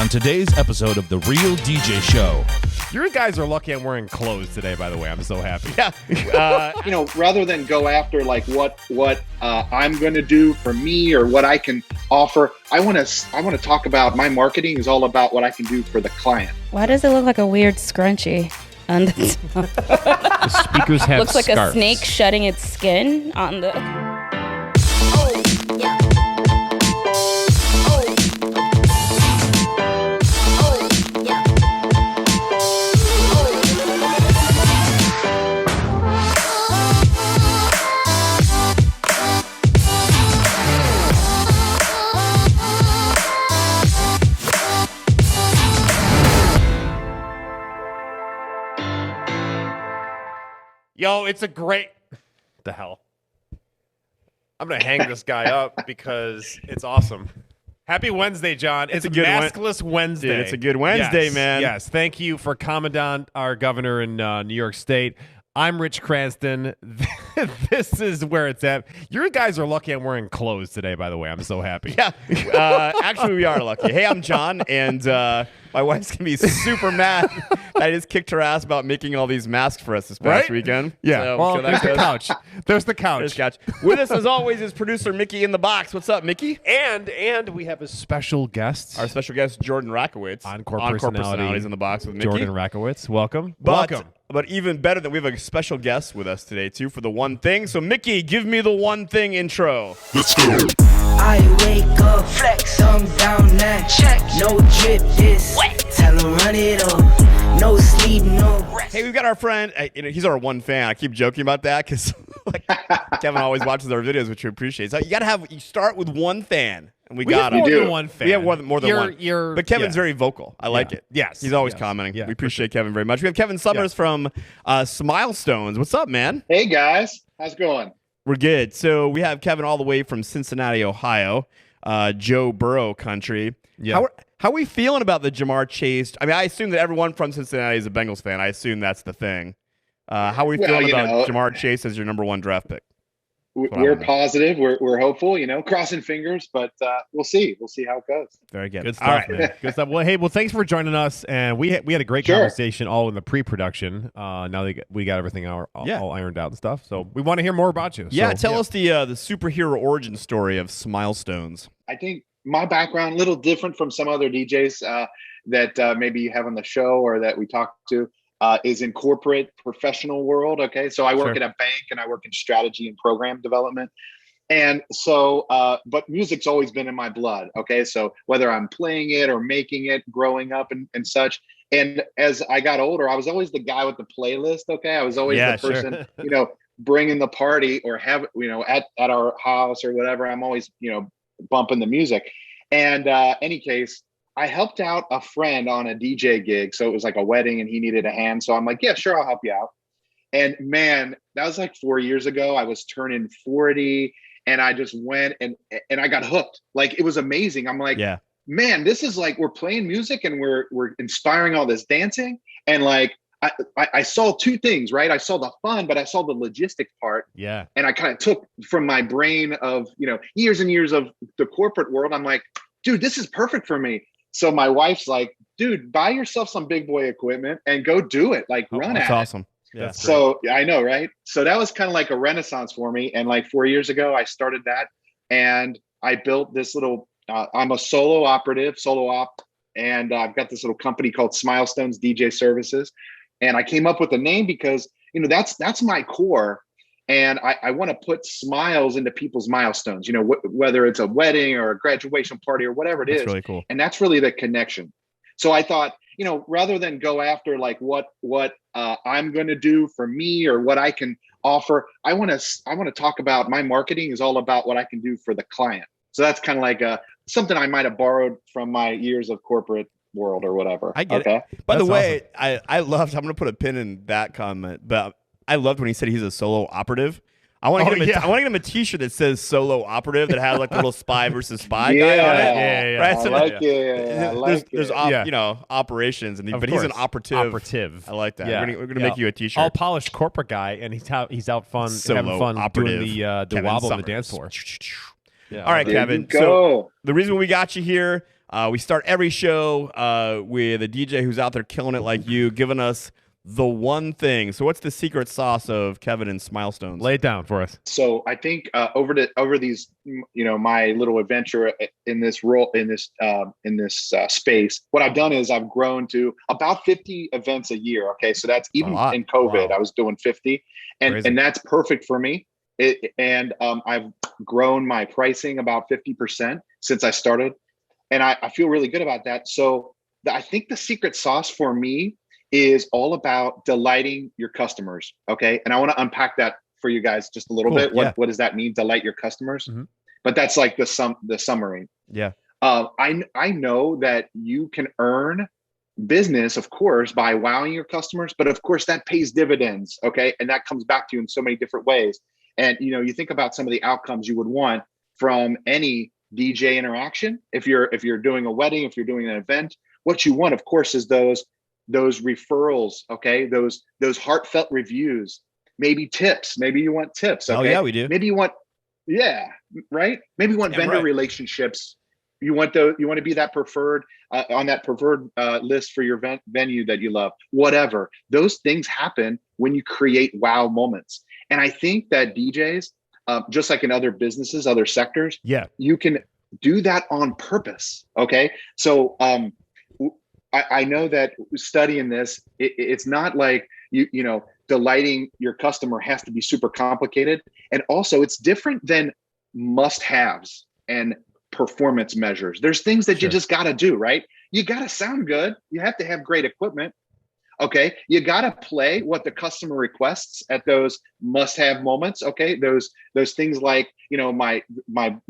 On today's episode of The Real DJ Show. You guys are lucky I'm wearing clothes today, by the way. I'm so happy. Yeah. Rather than go after like what I'm going to do for me or what I can offer, I want to talk about my marketing is all about what I can do for the client. Why does it look like a weird scrunchie on the top? The speakers have Looks like scarves. a snake shedding its skin on the... Yo, it's a great... The hell? I'm going to hang this guy up because it's awesome. Happy Wednesday, John. It's a good maskless Wednesday. Dude, it's a good Wednesday, man. Yes, thank you for Commandant, our governor in New York State. I'm Rich Cranston. This is where it's at. You guys are lucky I'm wearing clothes today, by the way. I'm so happy. Yeah. Actually, we are lucky. Hey, I'm John, and my wife's going to be super mad that I just kicked her ass about making all these masks for us this past weekend. Yeah. So, well, so there's the couch. There's the couch. There's couch. With us, as always, is producer Mickey in the box. What's up, Mickey? And we have a special guest. Our special guest, Jordan Rakowitz. Encore Personalities in the box with Mickey. Jordan Rakowitz. Welcome. Welcome. But even better that we have a special guest with us today, too, for the one thing. So, Mickey, give me the one thing intro. Let's go. I wake up, flex, I'm down now. Check, no drip, this. Tell him run it up. No sleep, no rest. Hey, we've got our friend. He's our one fan. I keep joking about that because Kevin always watches our videos, which we appreciate. So you start with one fan, and we got him. More than one fan. We have more than one. But Kevin's yeah. very vocal. I like it. Yes. He's always Yes. commenting. Yeah, we appreciate Kevin very much. We have Kevin Summers from Smilestones. What's up, man? Hey guys, how's it going? We're good. So we have Kevin all the way from Cincinnati, Ohio, Joe Burrow country. Yeah. How are we feeling about the Ja'Marr Chase? I mean, I assume that everyone from Cincinnati is a Bengals fan. I assume that's the thing. How are we feeling about Ja'Marr Chase as your number one draft pick? We're positive. We're hopeful. Crossing fingers, but we'll see. We'll see how it goes. Very good. Good stuff, All right. man. Good stuff. Well, hey, thanks for joining us, and we had a great conversation all in the pre-production. Now that we got everything all ironed out and stuff, so we want to hear more about you. Yeah, tell us the superhero origin story of Smilestones. I think my background a little different from some other DJs that maybe you have on the show or that we talk to. Is in corporate professional world. Okay. So I work at a bank and I work in strategy and program development. And so, but music's always been in my blood. Okay. So whether I'm playing it or making it growing up and such. And as I got older, I was always the guy with the playlist. Okay. I was always the person, bringing the party or have, at our house or whatever. I'm always, bumping the music. And any case, I helped out a friend on a DJ gig. So it was like a wedding and he needed a hand. So I'm like, yeah, sure. I'll help you out. And man, that was like 4 years ago. I was turning 40 and I just went and I got hooked. Like, it was amazing. I'm like, man, this is like, we're playing music and we're inspiring all this dancing. And like, I saw two things, right? I saw the fun, but I saw the logistics part. Yeah. And I kind of took from my brain of, years and years of the corporate world. I'm like, dude, this is perfect for me. So my wife's like, dude, buy yourself some big boy equipment and go do it. Like, run at it. That's awesome. Yeah. So I know, right? So that was kind of like a renaissance for me. And like 4 years ago, I started that and I built this little, I'm a solo op, and I've got this little company called Smilestones DJ Services. And I came up with a name because, that's my core. And I want to put smiles into people's milestones, whether it's a wedding or a graduation party or whatever it is. That's really cool. And that's really the connection. So I thought, rather than go after like what I'm going to do for me or what I can offer, I want to talk about my marketing is all about what I can do for the client. So that's kind of like something I might have borrowed from my years of corporate world or whatever. I get it. By the way, awesome. I loved, I'm going to put a pin in that comment, but I loved when he said he's a solo operative. I want to get him a T-shirt that says "solo operative" that has like a little spy versus spy guy on it. Yeah. Right? I like it. There's operations, but he's an operative. I like that. Yeah. We're gonna make you a T-shirt. All polished corporate guy, and he's out having fun operative. doing the Kevin wobble on Summers. the dance floor. Yeah. All right, there Kevin. you go. So the reason we got you here, We start every show with a DJ who's out there killing it like you, giving us the one thing. So what's the secret sauce of Kevin and Smilestones? Lay it down for us. So I think over these, my little adventure in this role, in this space, what I've done is I've grown to about 50 events a year. Okay. So that's even in COVID, I was doing 50 and that's perfect for me. I've grown my pricing about 50% since I started. And I feel really good about that. So I think the secret sauce for me is all about delighting your customers. Okay. And I want to unpack that for you guys just a little bit. What does that mean? Delight your customers. Mm-hmm. But that's like the summary. Yeah. I know that you can earn business, of course, by wowing your customers, but of course that pays dividends. Okay. And that comes back to you in so many different ways. And, you think about some of the outcomes you would want from any DJ interaction. If you're doing a wedding, if you're doing an event, what you want, of course, is those referrals. Okay. Those heartfelt reviews, maybe tips. Maybe you want tips. Okay? Oh yeah, we do. Maybe you want, right. Maybe you want vendor relationships. You want to be that preferred on that preferred list for your venue that you love, whatever. Those things happen when you create wow moments. And I think that DJs, just like in other businesses, other sectors, you can do that on purpose. Okay. So I know that studying this, it's not like delighting your customer has to be super complicated. And also it's different than must-haves and performance measures. There's things that you just got to do, right? You got to sound good. You have to have great equipment. Okay. You got to play what the customer requests at those must-have moments. Okay. Those things like, my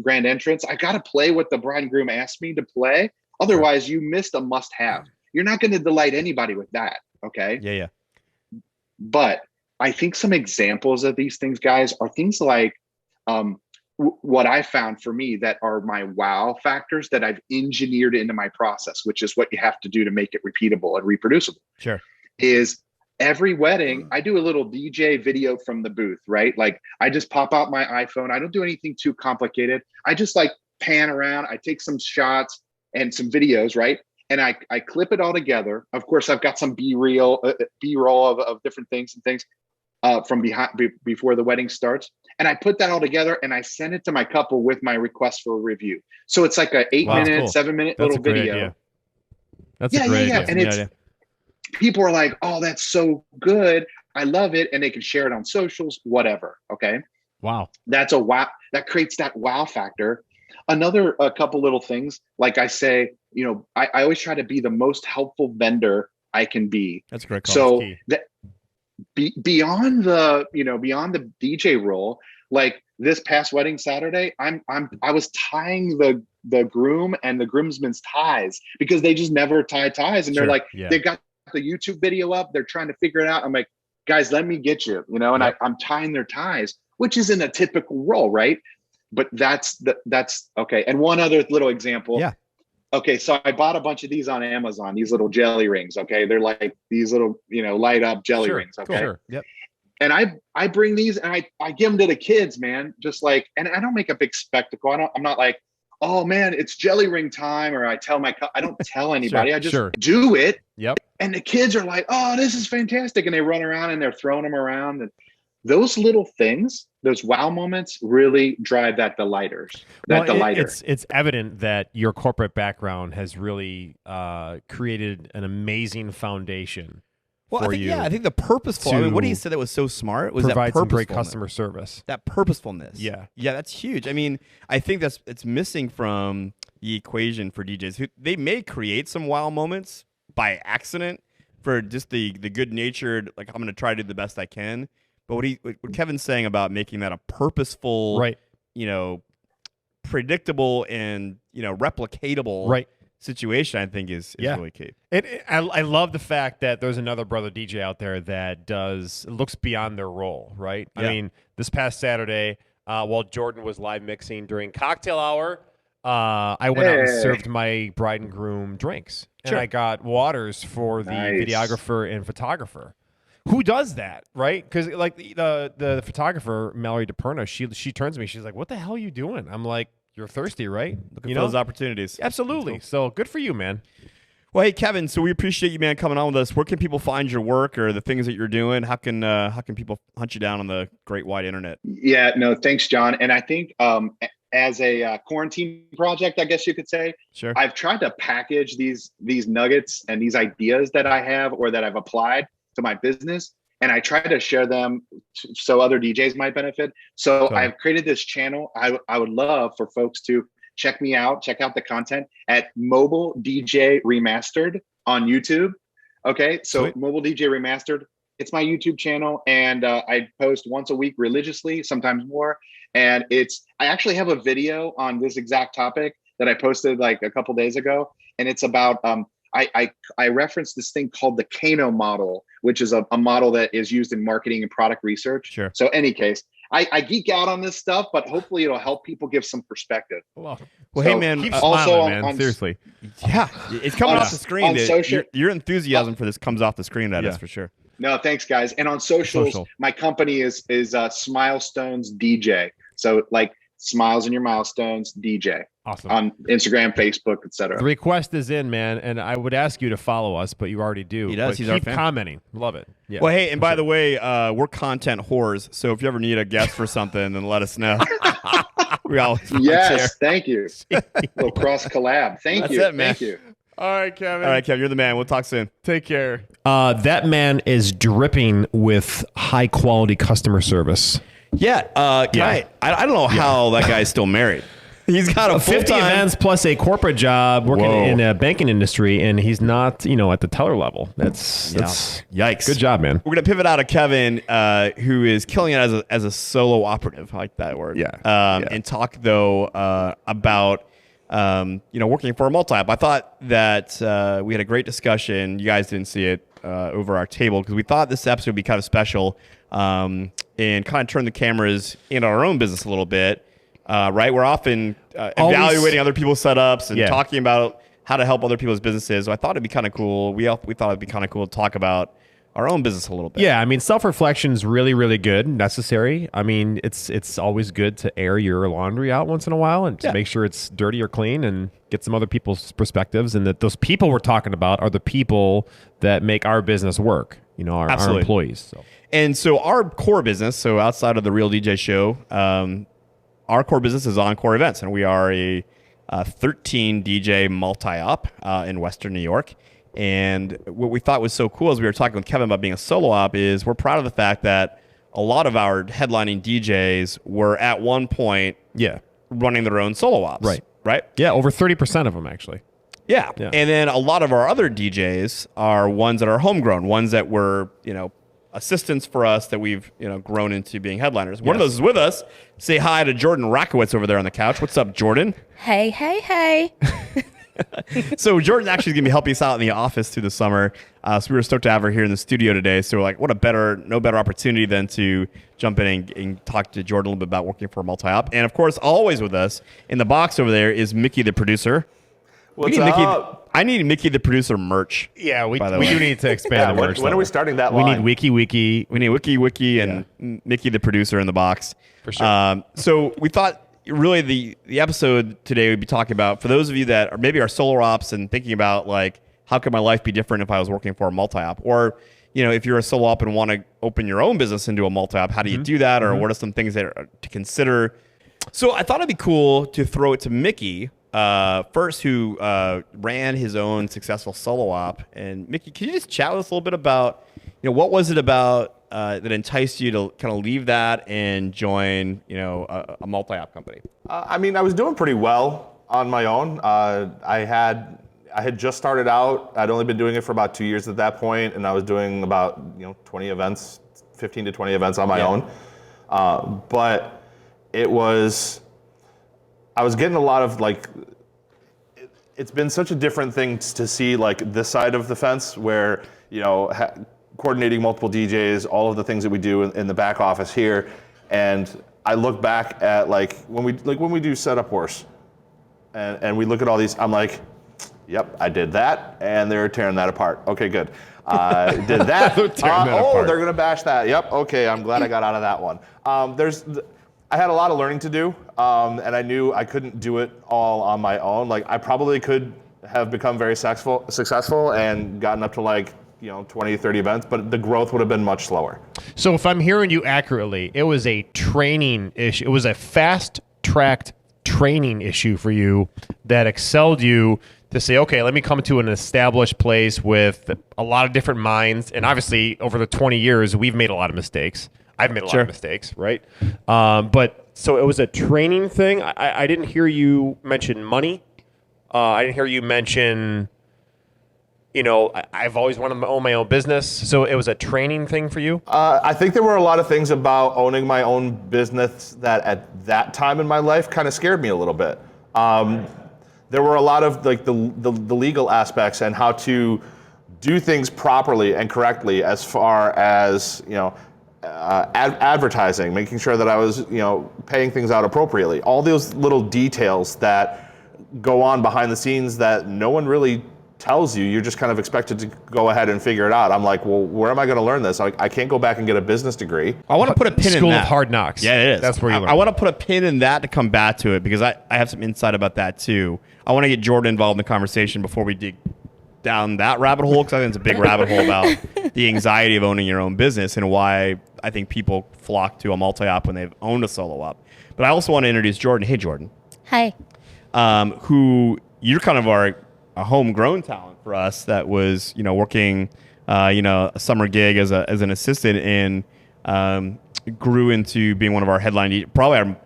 grand entrance, I got to play what the bride and groom asked me to play. Otherwise you missed a must-have. You're not going to delight anybody with that. Okay. Yeah. But I think some examples of these things, guys, are things like, what I found for me that are my wow factors that I've engineered into my process, which is what you have to do to make it repeatable and reproducible. Sure. Is every wedding, I do a little DJ video from the booth, right? Like I just pop out my iPhone. I don't do anything too complicated. I just like pan around. I take some shots and some videos, right? And I clip it all together. Of course, I've got some B-roll of different things from before the wedding starts. And I put that all together and I send it to my couple with my request for a review. So it's like a 8-minute, 7-minute little video. Idea. That's a great idea. And it's people are like, oh, that's so good. I love it. And they can share it on socials, whatever. Okay. Wow. That's a wow. That creates that wow factor. A couple little things. Like I say, I always try to be the most helpful vendor I can be. That's a great call. So that beyond the DJ role, like this past wedding Saturday, I was tying the groom and the groomsmen's ties because they just never tie ties. And they're like, they got the YouTube video up. They're trying to figure it out. I'm like, guys, let me get you, and I'm tying their ties, which isn't a typical role. Right. But that's okay. And one other little example. Yeah. Okay. So I bought a bunch of these on Amazon, these little jelly rings. Okay. They're like these little, light up jelly rings. Okay. Sure. Yep. And I bring these and I give them to the kids, man. Just like, and I don't make a big spectacle. I'm not like, oh man, it's jelly ring time. Or I don't tell anybody. I just do it. Yep. And the kids are like, oh, this is fantastic. And they run around and they're throwing them around. And those little things, those wow moments really drive that delighter. It's evident that your corporate background has really created an amazing foundation for you. Yeah, I think the purposeful. What he said that was so smart was that provide some great customer service. That purposefulness. Yeah, that's huge. I think it's missing from the equation for DJs. They may create some wow moments by accident for just the good-natured, like I'm going to try to do the best I can. But what Kevin's saying about making that a purposeful, right, predictable and replicatable, right, situation, I think is really key. I love the fact that there's another brother DJ out there that looks beyond their role, right? Yeah. I mean, this past Saturday, while Jordan was live mixing during cocktail hour, I went out and served my bride and groom drinks, and I got waters for the videographer and photographer. Who does that, right? Because like the photographer Mallory DePerna, she turns to me, she's like, "What the hell are you doing?" I'm like, You're thirsty, right? Looking for those opportunities. Absolutely. So good for you, man. Well, hey, Kevin, so we appreciate you, man, coming on with us. Where can people find your work or the things that you're doing? How can people hunt you down on the great wide internet? Yeah, no, thanks, John. And I think as a quarantine project, I guess you could say, sure, I've tried to package these nuggets and these ideas that I have or that I've applied to my business, and I try to share them so other DJs might benefit. So I've created this channel. I would love for folks to check me out, check out the content at Mobile DJ Remastered on YouTube. Okay, so Sweet. Mobile DJ Remastered, it's my YouTube channel, and I post once a week religiously, sometimes more. And I actually have a video on this exact topic that I posted like a couple days ago, and it's about I referenced this thing called the Kano model, which is a model that is used in marketing and product research. Sure. So any case, I geek out on this stuff, but hopefully it'll help people give some perspective. Well, hey, man, keep smiling, man. On, Seriously. Yeah, it's coming off the screen. On social, your enthusiasm for this comes off the screen, that is for sure. No, thanks, guys. And on socials, my company is Smilestones DJ. So like Smiles in Your Milestones DJ. Awesome. On Instagram, Facebook, etc. The request is in, man, and I would ask you to follow us, but you already do. He does. But He's keep commenting. Love it. Yeah. Well, hey, and by the way, we're content whores, so if you ever need a guest for something, then let us know. We always yes, thank you. Little cross collab. Thank you. It, man. Thank you. All right, Kevin. All right, Kevin, you're the man. We'll talk soon. Take care. That man is dripping with high quality customer service. Yeah. I don't know how that guy's still married. He's got a 50 events plus a corporate job working in a banking industry, and he's not, at the teller level. That's yikes. Good job, man. We're gonna pivot out of Kevin, who is killing it as a solo operative. I like that word. And talk though about working for a multi-app. I thought that we had a great discussion. You guys didn't see it over our table because we thought this episode would be kind of special and kind of turn the cameras in our own business a little bit. Right, we're often evaluating other people's setups and talking about how to help other people's businesses. So I thought it'd be kind of cool. We thought it'd be kind of cool to talk about our own business a little bit. Yeah, I mean, self-reflection is really, really good, necessary. I mean, it's always good to air your laundry out once in a while and to make sure it's dirty or clean and get some other people's perspectives. And that those people we're talking about are the people that make our business work. Our employees. So. And so our core business, so outside of the Real DJ Show. Our core business is Encore Events, and we are a 13 DJ multi-op in Western New York. And what we thought was so cool as we were talking with Kevin about being a solo op is we're proud of the fact that a lot of our headlining DJs were at one point running their own solo ops. Right? Yeah, over 30% of them, actually. Yeah. And then a lot of our other DJs are ones that are homegrown, ones that were, assistants for us that we've grown into being headliners. One of those is with us. Say hi to Jordan Rakowitz over there on the couch. What's up, Jordan? Hey. So Jordan actually is going to be helping us out in the office through the summer. So we were stoked to have her here in the studio today. So we're like, no better opportunity than to jump in and talk to Jordan a little bit about working for a multi-op. And of course, always with us in the box over there is Mickey the producer. What's up? I need Mickey the producer merch. Yeah, we do need to expand the merch. When are we starting that line? We need Wiki. We need Wiki and Mickey the producer in the box. For sure. So we thought really the episode today would be talking about, for those of you that are solo ops and thinking about like, how could my life be different if I was working for a multi-op? Or, if you're a solo op and want to open your own business into a multi-op, how do you do that? Or what are some things that are to consider? So I thought it'd be cool to throw it to Mickey first, who ran his own successful solo op. And Mickey, can you just chat with us a little bit about, what was it about that enticed you to kind of leave that and join, a multi-op company? I was doing pretty well on my own. I had just started out. I'd only been doing it for about 2 years at that point, and I was doing about 20 events, 15 to 20 events on my own. But it was. I was getting a lot of it's been such a different thing to see this side of the fence where, coordinating multiple DJs, all of the things that we do in the back office here. And I look back at when we do setup horse and we look at all these, I'm like, yep, I did that. And they're tearing that apart. Okay, good. Did that. They're going to bash that. Yep. Okay. I'm glad I got out of that one. I had a lot of learning to do, and I knew I couldn't do it all on my own. Like I probably could have become very successful and gotten up to like 20, 30 events, but the growth would have been much slower. So if I'm hearing you accurately, it was a training issue. It was a fast-tracked training issue for you that excelled you to say, okay, let me come to an established place with a lot of different minds. And obviously, over the 20 years, we've made a lot of mistakes. I've made a lot of mistakes, right? But so it was a training thing. I didn't hear you mention money. I didn't hear you mention, I've always wanted to own my own business. So it was a training thing for you? I think there were a lot of things about owning my own business that at that time in my life kind of scared me a little bit. There were a lot of like the legal aspects and how to do things properly and correctly as far as, advertising, making sure that I was, paying things out appropriately. All those little details that go on behind the scenes that no one really tells you. You're just kind of expected to go ahead and figure it out. I'm like, well, where am I going to learn this? I can't go back and get a business degree. I want to put a pin in that. School of Hard Knocks. Yeah, it is. That's where you learn. I want to put a pin in that to come back to it because I have some insight about that too. I want to get Jordan involved in the conversation before we dig down that rabbit hole because I think it's a big rabbit hole about the anxiety of owning your own business and why I think people flock to a multi-op when they've owned a solo op. But I also want to introduce Jordan. Hey, Jordan. Hi. Who you're kind of a homegrown talent for us that was, working, a summer gig as an assistant and grew into being one of our headline DJs, probably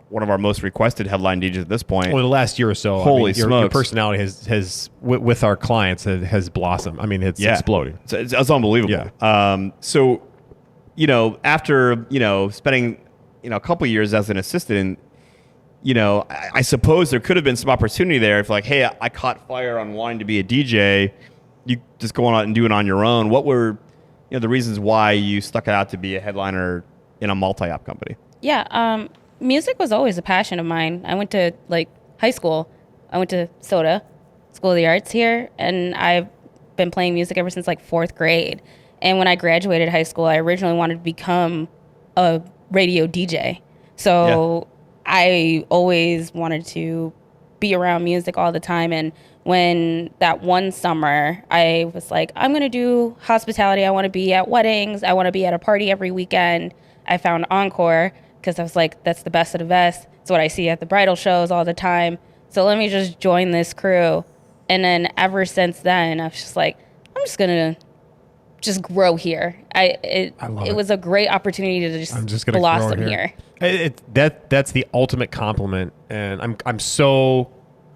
one of our most requested headline DJs at this point. Well, the last year or so, Holy smokes. Your personality has with our clients has blossomed. I mean, it's exploded. It's unbelievable. Yeah. So, after spending a couple years as an assistant, I suppose there could have been some opportunity there if like, hey, I caught fire on wanting to be a DJ. You just go on and do it on your own. What were the reasons why you stuck it out to be a headliner in a multi-op company? Yeah, music was always a passion of mine. I went to high school. I went to SOTA, School of the Arts here, and I've been playing music ever since fourth grade. And when I graduated high school, I originally wanted to become a radio DJ. So I always wanted to be around music all the time. And when that one summer, I was like, I'm going to do hospitality. I want to be at weddings. I want to be at a party every weekend. I found Encore because I was like, that's the best of the best. It's what I see at the bridal shows all the time. So let me just join this crew. And then ever since then, I was just like, I'm just going to just grow here. It was a great opportunity to just blossom here. That's the ultimate compliment, and I'm so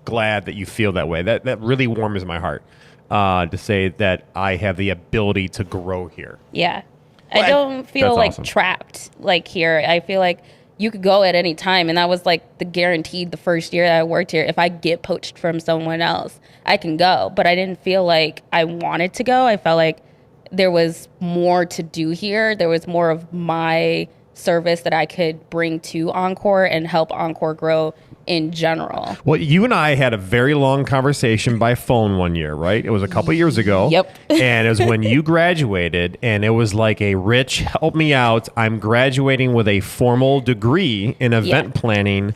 glad that you feel that way. That really warms my heart to say that I have the ability to grow here. Yeah, I don't feel awesome. Trapped here. I feel like you could go at any time, and that was the guaranteed the first year that I worked here. If I get poached from someone else, I can go, but I didn't feel like I wanted to go. I felt like there was more to do here. There was more of my service that I could bring to Encore and help Encore grow in general. Well, you and I had a very long conversation by phone one year, right? It was a couple years ago. Yep. And it was when you graduated, and it was like a Rich, help me out. I'm graduating with a formal degree in event planning.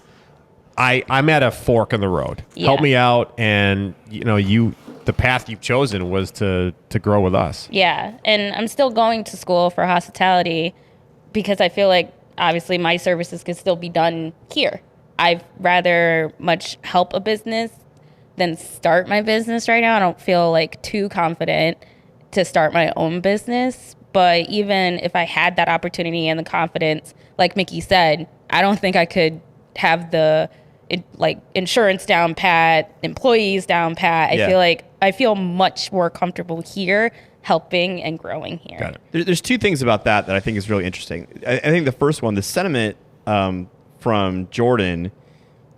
I'm at a fork in the road. Yeah. Help me out. And the path you've chosen was to grow with us. Yeah, and I'm still going to school for hospitality because I feel like obviously my services can still be done here. I'd rather much help a business than start my business right now. I don't feel too confident to start my own business, but even if I had that opportunity and the confidence, like Mickey said, I don't think I could have the insurance down pat, employees down pat. I feel much more comfortable here helping and growing here. Got it. There's two things about that I think is really interesting. I think the first one, the sentiment from Jordan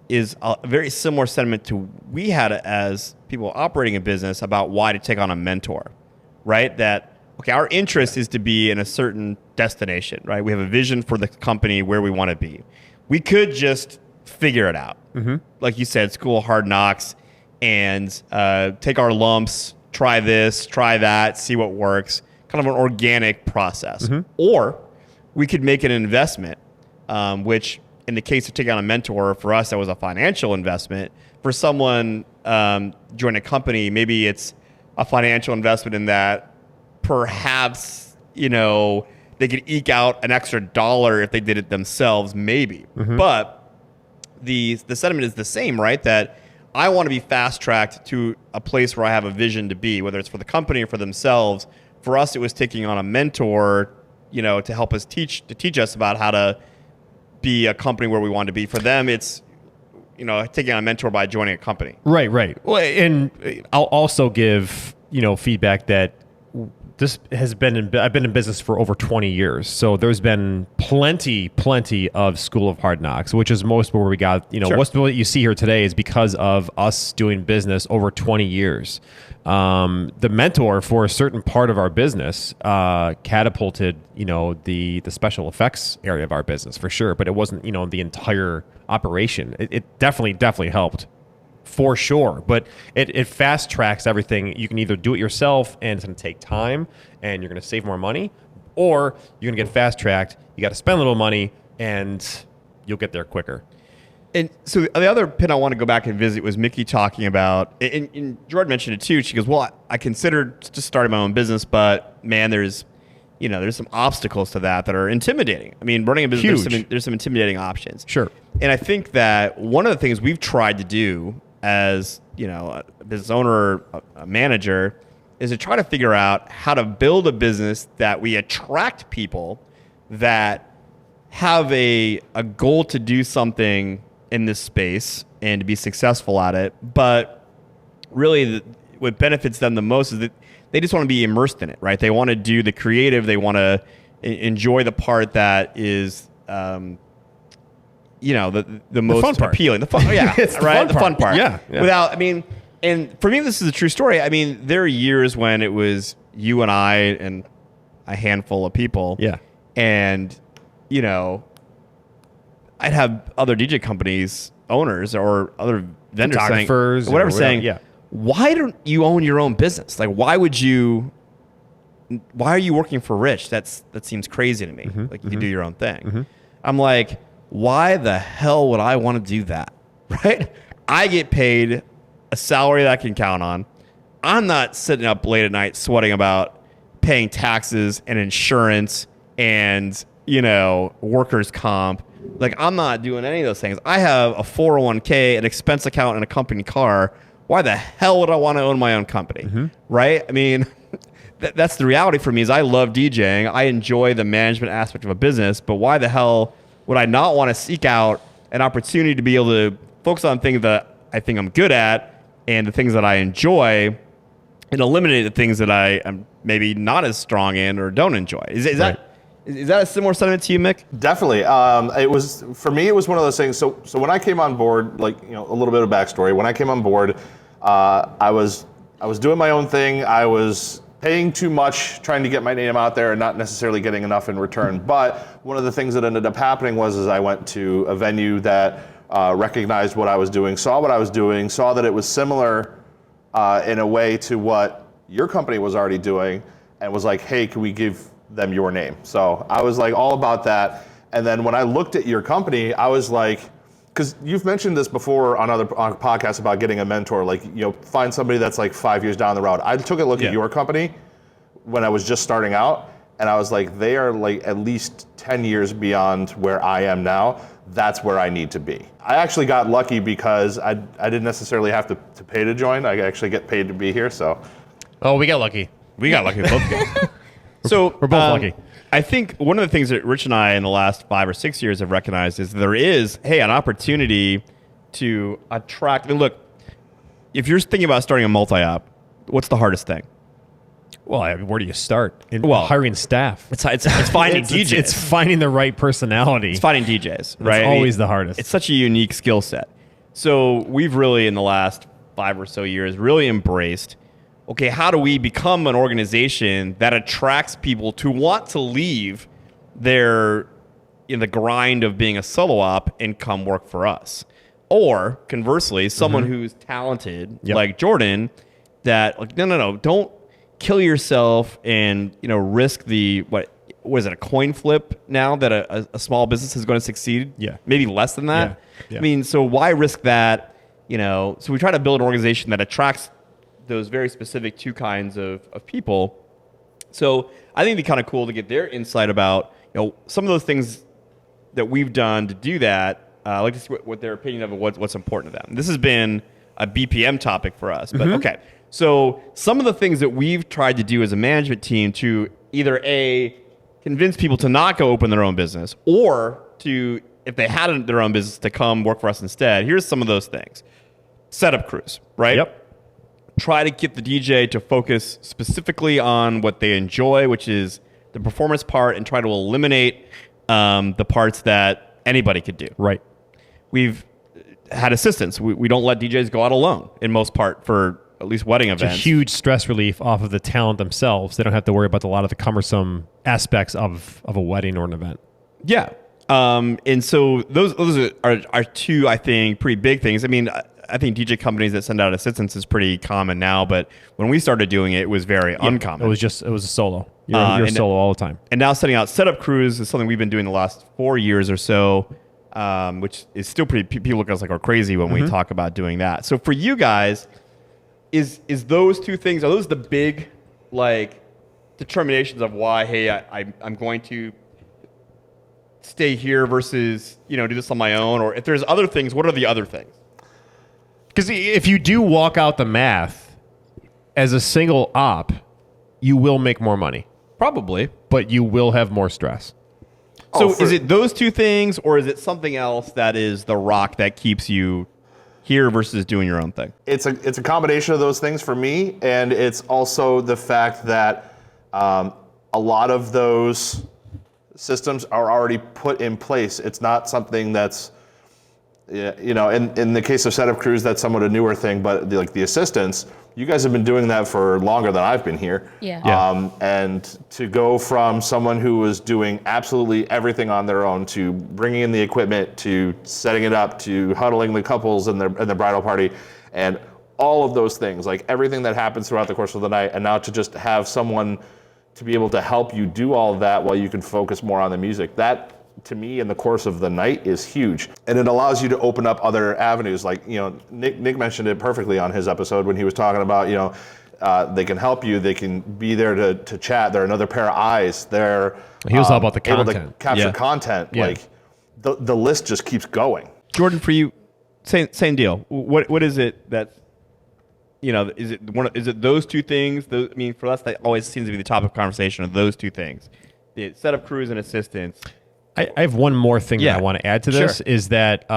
is a very similar sentiment to we had as people operating a business about why to take on a mentor, right? That, okay, our interest is to be in a certain destination, right? We have a vision for the company where we want to be. We could just figure it out. Mm-hmm. Like you said, school of hard knocks and take our lumps, try this, try that, see what works, kind of an organic process. Mm-hmm. Or we could make an investment which in the case of taking on a mentor, for us, that was a financial investment. For someone joining a company, maybe it's a financial investment in that perhaps, they could eke out an extra dollar if they did it themselves, maybe. Mm-hmm. But the sentiment is the same, right? That I want to be fast-tracked to a place where I have a vision to be, whether it's for the company or for themselves. For us, it was taking on a mentor, to help us teach us about how to be a company where we want to be. For them, it's taking on a mentor by joining a company. Right. Well, and I'll also give feedback that I've been in business for over 20 years, so there's been plenty of School of Hard Knocks, which is most where we got. Sure. Most of what you see here today is because of us doing business over 20 years. The mentor for a certain part of our business catapulted, the special effects area of our business for sure, but it wasn't, the entire operation. It definitely helped for sure, but it fast tracks everything. You can either do it yourself and it's going to take time and you're going to save more money, or you're going to get fast tracked. You got to spend a little money and you'll get there quicker. And so the other pin I want to go back and visit was Mickey talking about, and Jordan mentioned it too. She goes, well, I considered just starting my own business, but man, there's some obstacles to that are intimidating. I mean, running a business, there's some intimidating options. Sure. And I think that one of the things we've tried to do as, a business owner or a manager is to try to figure out how to build a business that we attract people that have a goal to do something in this space and to be successful at it. But really what benefits them the most is that they just want to be immersed in it, right? They want to do the creative. They want to enjoy the part that is, the most fun part. appealing. The fun, yeah, it's the fun part. Yeah. And for me, this is a true story. I mean, there are years when it was you and I and a handful of people. Yeah. And, I'd have other DJ companies, owners, or other vendors saying, why don't you own your own business? Like, why are you working for Rich? That seems crazy to me. Mm-hmm, like, you can do your own thing. Mm-hmm. I'm like, why the hell would I want to do that? Right? I get paid a salary that I can count on. I'm not sitting up late at night sweating about paying taxes and insurance and, workers' comp. Like, I'm not doing any of those things. I have a 401k, an expense account, and a company car. Why the hell would I want to own my own company? Mm-hmm. Right? I mean, that's the reality for me is I love DJing. I enjoy the management aspect of a business, but why the hell would I not want to seek out an opportunity to be able to focus on things that I think I'm good at and the things that I enjoy and eliminate the things that I am maybe not as strong in or don't enjoy? Is that a similar sentiment to you, Mick? Definitely. It was one of those things. So when I came on board, a little bit of backstory. When I came on board, I was doing my own thing. I was paying too much, trying to get my name out there and not necessarily getting enough in return. But one of the things that ended up happening was I went to a venue that recognized what I was doing, saw what I was doing, saw that it was similar in a way to what your company was already doing, and was like, hey, can we give them your name? So I was like all about that. And then when I looked at your company, I was like, because you've mentioned this before on podcasts about getting a mentor, find somebody that's like 5 years down the road. I took a look at your company when I was just starting out, and I was like, they are like at least 10 years beyond where I am now. That's where I need to be. I actually got lucky because I didn't necessarily have to pay to join. I actually get paid to be here. So, we got lucky. We got lucky, both guys. So we're both lucky. I think one of the things that Rich and I in the last 5 or 6 years have recognized is there is, an opportunity to attract. I mean, look, if you're thinking about starting a multi-op, what's the hardest thing? Well, where do you start? Hiring staff. It's finding DJs. It's finding the right personality. It's finding DJs, right? It's always the hardest. It's such a unique skill set. So we've really, in the last 5 or so years, really embraced, okay, how do we become an organization that attracts people to want to leave their in the grind of being a solo op and come work for us? Or conversely, someone who's talented like Jordan that like, no, don't kill yourself and risk the was it a coin flip now that a small business is going to succeed? Yeah. Maybe less than that. Yeah. I mean, so why risk that? So we try to build an organization that attracts those very specific two kinds of people. So I think it'd be kind of cool to get their insight about, some of those things that we've done to do that. I'd like to see what their opinion of what's important to them. This has been a BPM topic for us, but okay. So some of the things that we've tried to do as a management team to either convince people to not go open their own business, or to, if they had their own business, to come work for us instead. Here's some of those things. Setup crews, right? Yep. Try to get the DJ to focus specifically on what they enjoy, which is the performance part, and try to eliminate the parts that anybody could do. Right. We've had assistants. We don't let DJs go out alone in most part for at least wedding events. It's a huge stress relief off of the talent themselves. They don't have to worry about a lot of the cumbersome aspects of a wedding or an event. Yeah. And so those are two, I think, pretty big things. I mean, I think DJ companies that send out assistants is pretty common now, but when we started doing it, it was very uncommon. It was a solo. You're solo all the time. And now setting out setup crews is something we've been doing the last 4 years or so, which is still pretty, people look at us like we're crazy when we talk about doing that. So for you guys, is those two things, are those the big determinations of why, hey, I'm going to stay here versus, do this on my own? Or if there's other things, what are the other things? Because if you do walk out the math as a single op, you will make more money. Probably. But you will have more stress. So is it those two things, or is it something else that is the rock that keeps you here versus doing your own thing? It's a combination of those things for me, and it's also the fact that a lot of those systems are already put in place. It's not something that's, in the case of setup crews, that's somewhat a newer thing, but the assistants, you guys have been doing that for longer than I've been here. Yeah. And to go from someone who was doing absolutely everything on their own, to bringing in the equipment, to setting it up, to huddling the couples and the bridal party, and all of those things, everything that happens throughout the course of the night, and now to just have someone to be able to help you do all of that while you can focus more on the music, that to me in the course of the night is huge. And it allows you to open up other avenues. Nick mentioned it perfectly on his episode when he was talking about, they can help you, they can be there to chat, they're another pair of eyes, he was all about the content. Able to capture content. Yeah. The list just keeps going. Jordan, for you, same deal. What is it that, is it those two things? For us, that always seems to be the topic of conversation, of those two things. The setup crews and assistants. I have one more thing that I want to add to this, is that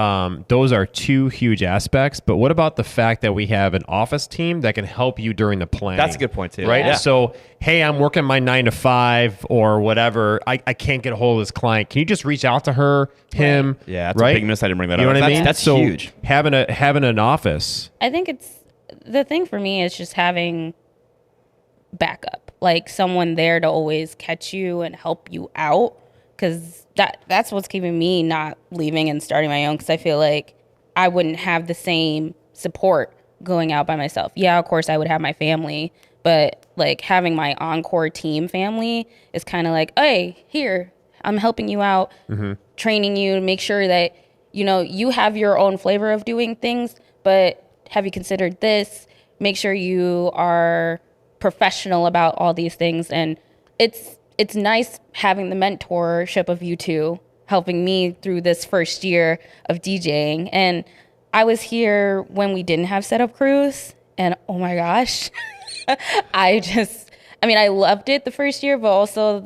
those are two huge aspects. But what about the fact that we have an office team that can help you during the planning? That's a good point, too. Right? Yeah. So, hey, I'm working my 9 to 5 or whatever. I can't get a hold of this client. Can you just reach out to her, him? Yeah, that's a big miss. I didn't bring that up. You know what I mean? That's huge. Having an office. I think the thing for me is just having backup, someone there to always catch you and help you out. Because that's what's keeping me not leaving and starting my own, because I feel like I wouldn't have the same support going out by myself. Yeah, of course, I would have my family, but having my Encore team family is kind of hey, here, I'm helping you out, training you to make sure that, you have your own flavor of doing things, but have you considered this? Make sure you are professional about all these things. And it's nice having the mentorship of you two helping me through this first year of DJing. And I was here when we didn't have setup crews, and oh my gosh, I loved it the first year, but also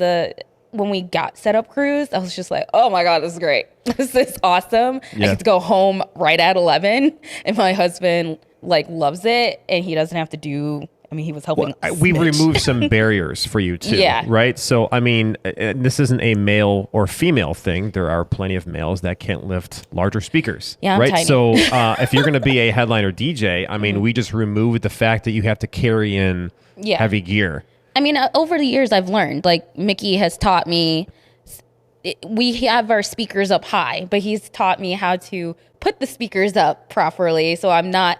when we got setup crews, I was just oh my God, this is great. This is awesome. Yeah. I get to go home right at 11, and my husband loves it, and he doesn't have to do. He was helping. We removed some barriers for you too, right? So, this isn't a male or female thing. There are plenty of males that can't lift larger speakers, I'm right? tiny. So, if you're going to be a headliner DJ, we just removed the fact that you have to carry in heavy gear. Over the years, I've learned. Mickey has taught me. We have our speakers up high, but he's taught me how to put the speakers up properly, so I'm not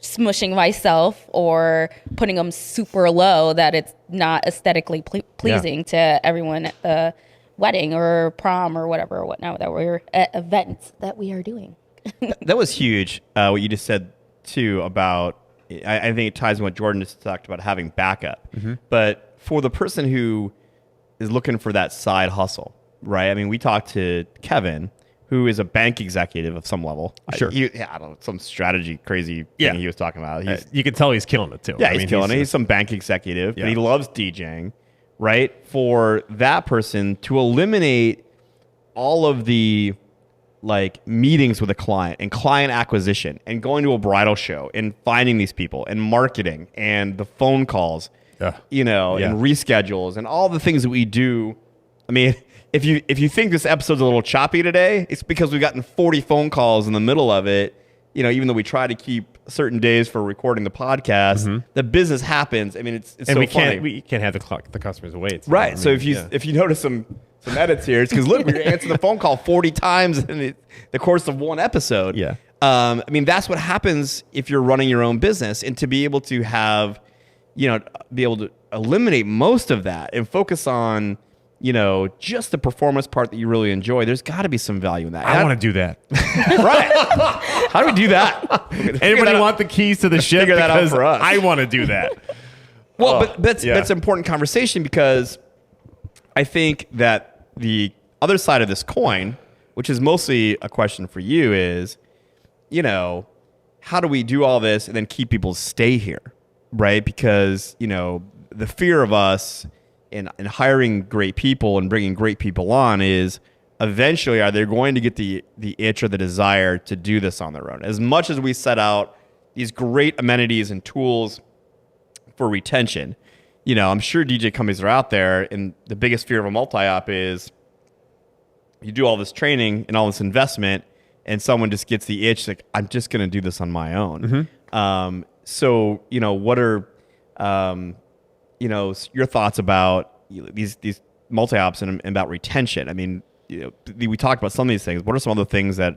smushing myself or putting them super low that it's not aesthetically pleasing to everyone at the wedding or prom or whatever or whatnot that we're at events that we are doing. That was huge. What you just said too about, I think it ties in what Jordan just talked about, having backup. But for the person who is looking for that side hustle, right? I mean, we talked to Kevin, who is a bank executive of some level. Sure. I don't know, some strategy crazy thing he was talking about. You can tell he's killing it too. Yeah, he's killing it. He's some bank executive, but he loves DJing, right? For that person to eliminate all of the like meetings with a client and client acquisition and going to a bridal show and finding these people and marketing and the phone calls, and reschedules and all the things that we do. I mean, if you think this episode's a little choppy today, it's because we've gotten 40 phone calls in the middle of it. Even though we try to keep certain days for recording the podcast, the business happens. I mean, it's and so funny. We can't have the customers wait. So, right. So if you notice some edits here, it's because look, we're answering the phone call 40 times in the course of one episode. Yeah. I mean, that's what happens if you're running your own business, and to be able to have, be able to eliminate most of that and focus on, just the performance part that you really enjoy. There's got to be some value in that. I want to do that. Right. How do we do that? Anybody want the keys to the ship? Figure that out for us. I want to do that. Well, but that's an important conversation, because I think that the other side of this coin, which is mostly a question for you, is, how do we do all this and then keep people stay here, right? Because, the fear of us in hiring great people and bringing great people on is eventually are they going to get the itch or the desire to do this on their own? As much as we set out these great amenities and tools for retention, I'm sure DJ companies are out there, and the biggest fear of a multi-op is you do all this training and all this investment, and someone just gets the itch, like, I'm just going to do this on my own. So, what are, your thoughts about these multi-ops and about retention? I mean, we talked about some of these things. What are some other things that,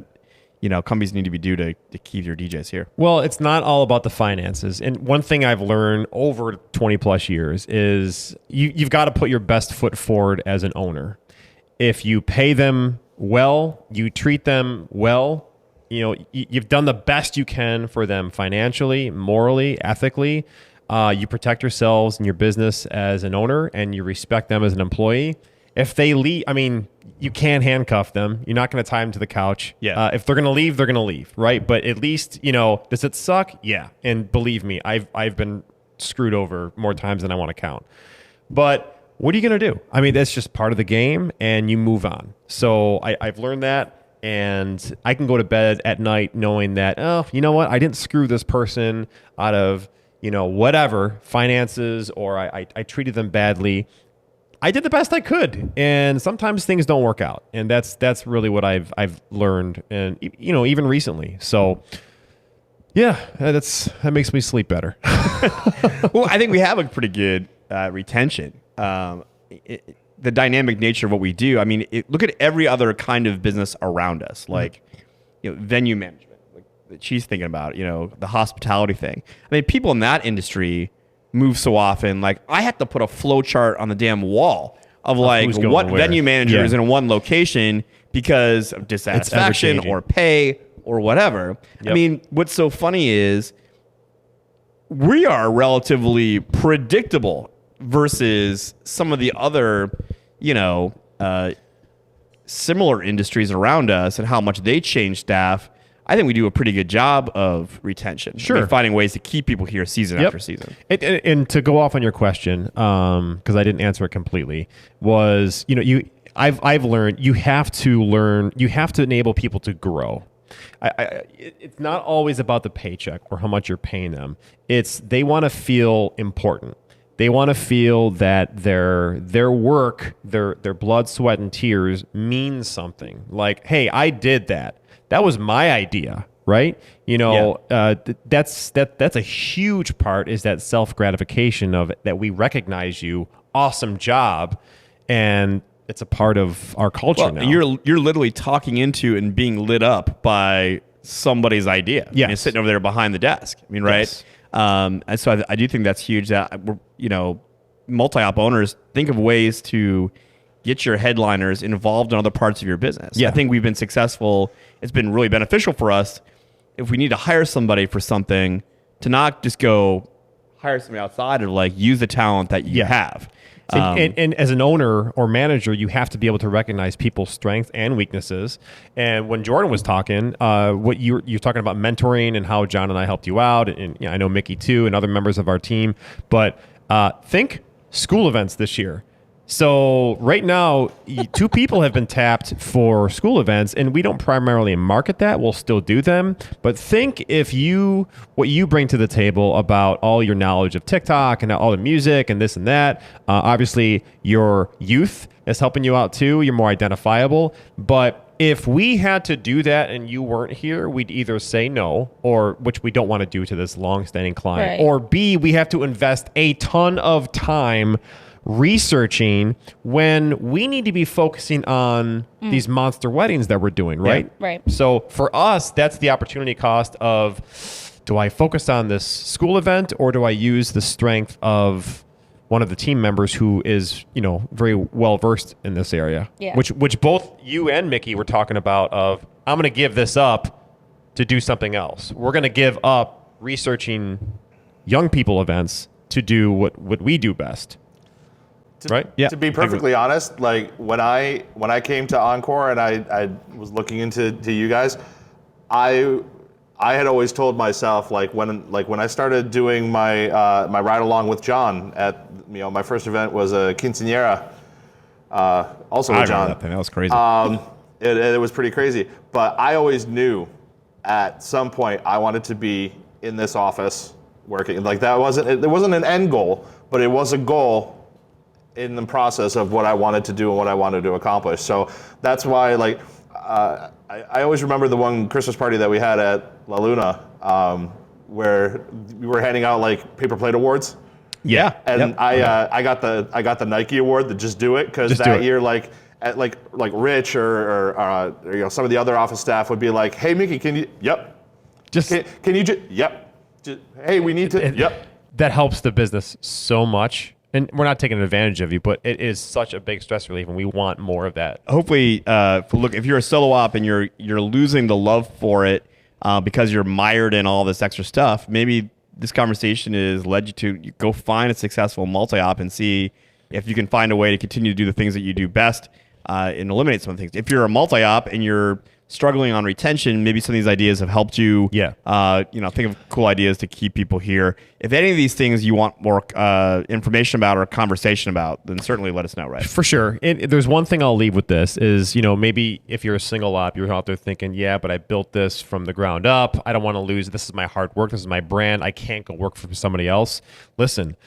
companies need to be do to keep your DJs here? Well, it's not all about the finances. And one thing I've learned over 20 plus years is you've got to put your best foot forward as an owner. If you pay them well, you treat them well, you've done the best you can for them financially, morally, ethically. You protect yourselves and your business as an owner, and you respect them as an employee. If they leave, I mean, you can't handcuff them. You're not going to tie them to the couch. Yeah. If they're going to leave, they're going to leave, right? But at least, does it suck? Yeah. And believe me, I've been screwed over more times than I want to count. But what are you going to do? I mean, that's just part of the game, and you move on. So I've learned that, and I can go to bed at night knowing that, oh, you know what? I didn't screw this person out of, whatever, finances, or I treated them badly. I did the best I could, and sometimes things don't work out, and that's really what I've learned, and even recently. So, yeah, that makes me sleep better. Well, I think we have a pretty good retention. The dynamic nature of what we do. I mean, look at every other kind of business around us, like venue management, like that she's thinking about. The hospitality thing. I mean, people in that industry move so often. Like, I have to put a flow chart on the damn wall of like what venue manager is in one location because of dissatisfaction or pay or whatever. Yep. I mean, what's so funny is we are relatively predictable versus some of the other, similar industries around us and how much they change staff. I think we do a pretty good job of retention. Sure. I mean, finding ways to keep people here season after season. And to go off on your question, because I didn't answer it completely, was, I've learned you have to enable people to grow. It's not always about the paycheck or how much you're paying them. They want to feel important. They want to feel that their work, their blood, sweat, and tears means something. Like, hey, I did that. That was my idea, right? That's a huge part, is that self-gratification of that we recognize you, awesome job, and it's a part of our culture now. You're literally talking into and being lit up by somebody's idea. Yeah, and sitting over there behind the desk. I mean, right? Yes. And so I do think that's huge. That multi-op owners think of ways to get your headliners involved in other parts of your business. Yeah. I think we've been successful. It's been really beneficial for us if we need to hire somebody for something to not just go hire somebody outside, of like use the talent that you have. And as an owner or manager, you have to be able to recognize people's strengths and weaknesses. And when Jordan was talking, what you're talking about mentoring and how John and I helped you out, and I know Mickey too, and other members of our team. But think school events this year. So right now, 2 people have been tapped for school events, and we don't primarily market that. We'll still do them. But think what you bring to the table about all your knowledge of TikTok and all the music and this and that. Obviously, your youth is helping you out too. You're more identifiable. But if we had to do that and you weren't here, we'd either say no, or which we don't want to do to this long-standing client, right. or B, we have to invest a ton of time researching when we need to be focusing on these monster weddings that we're doing, right? Yeah, right. So for us, that's the opportunity cost of, do I focus on this school event, or do I use the strength of one of the team members who is, very well versed in this area? Yeah. Which both you and Mickey were talking about of, I'm going to give this up to do something else. We're going to give up researching young people events to do what we do best. Right. Yeah. To be perfectly honest, like when I came to Encore and I was looking into you guys, I had always told myself, like when I started doing my my ride along with John at my first event was a quinceañera, also with John. That was crazy. It was pretty crazy, but I always knew at some point I wanted to be in this office working. Like there wasn't an end goal, but it was a goal in the process of what I wanted to do and what I wanted to accomplish. So that's why, I always remember the one Christmas party that we had at La Luna, where we were handing out like paper plate awards. Yeah, and I got the Nike award, the Just Do It, because that year, like Rich or some of the other office staff would be like, "Hey Mickey, can you? Yep. Can you just? Yep. Hey, we need to. Yep." That helps the business so much. And we're not taking advantage of you, but it is such a big stress relief, and we want more of that. Hopefully, look, if you're a solo op and you're losing the love for it because you're mired in all this extra stuff, maybe this conversation has led you to go find a successful multi-op and see if you can find a way to continue to do the things that you do best and eliminate some of the things. If you're a multi-op and you're struggling on retention, maybe some of these ideas have helped you. Yeah. Think of cool ideas to keep people here. If any of these things you want more information about or a conversation about, then certainly let us know, right? For sure. There's one thing I'll leave with this is, maybe if you're a single op, you're out there thinking, yeah, but I built this from the ground up. I don't want to lose. This is my hard work. This is my brand. I can't go work for somebody else. Listen,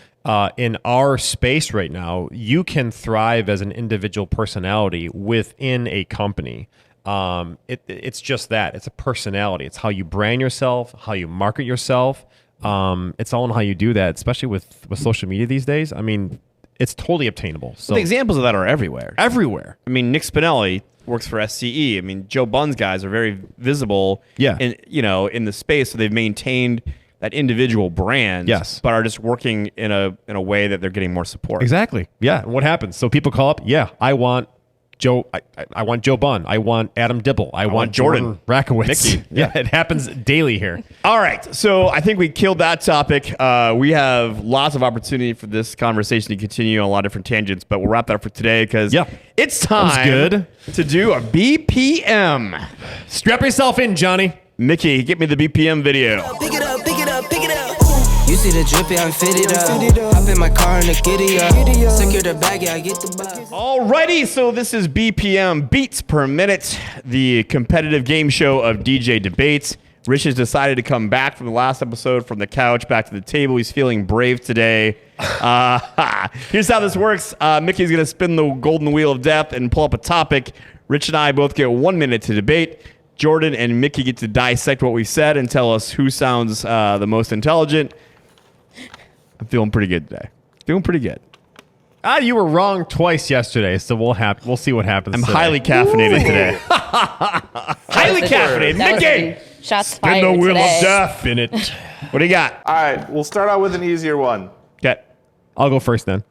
in our space right now, you can thrive as an individual personality within a company. It's just that. It's a personality. It's how you brand yourself, how you market yourself. It's all in how you do that, especially with social media these days. I mean, it's totally obtainable. So the examples of that are everywhere. Everywhere. I mean, Nick Spinelli works for SCE. I mean, Joe Bunn's guys are very visible. Yeah. In the space, so they've maintained that individual brand. Yes. But are just working in a way that they're getting more support. Exactly. Yeah. And what happens? So people call up. Yeah, I want Joe. I want Joe Bunn. I want Adam Dibble. I want Jordan Rakowitz. Mickey. Yeah, it happens daily here. All right, so I think we killed that topic. We have lots of opportunity for this conversation to continue on a lot of different tangents, but we'll wrap that up for today because it's time to do a BPM. Strap yourself in, Johnny. Mickey, get me the BPM video. Pick it up, pick it up, pick it up. You see the drippy, I'm fitted up. Hop in my car and the giddy up. Secure the bag, yeah, I get the box. Alrighty, so this is BPM, beats per minute, the competitive game show of DJ debates. Rich has decided to come back from the last episode, from the couch back to the table. He's feeling brave today. Here's how this works. Mickey's going to spin the golden wheel of death and pull up a topic. Rich and I both get 1 minute to debate. Jordan and Mickey get to dissect what we said and tell us who sounds the most intelligent. I'm feeling pretty good today. Feeling pretty good. You were wrong twice yesterday, so we'll see what happens. I'm today. highly caffeinated today. Highly caffeinated. Mickey, Shots Spin fired the wheel today. of death. Spin it. What do you got? All right, we'll start out with an easier one. Okay. I'll go first then.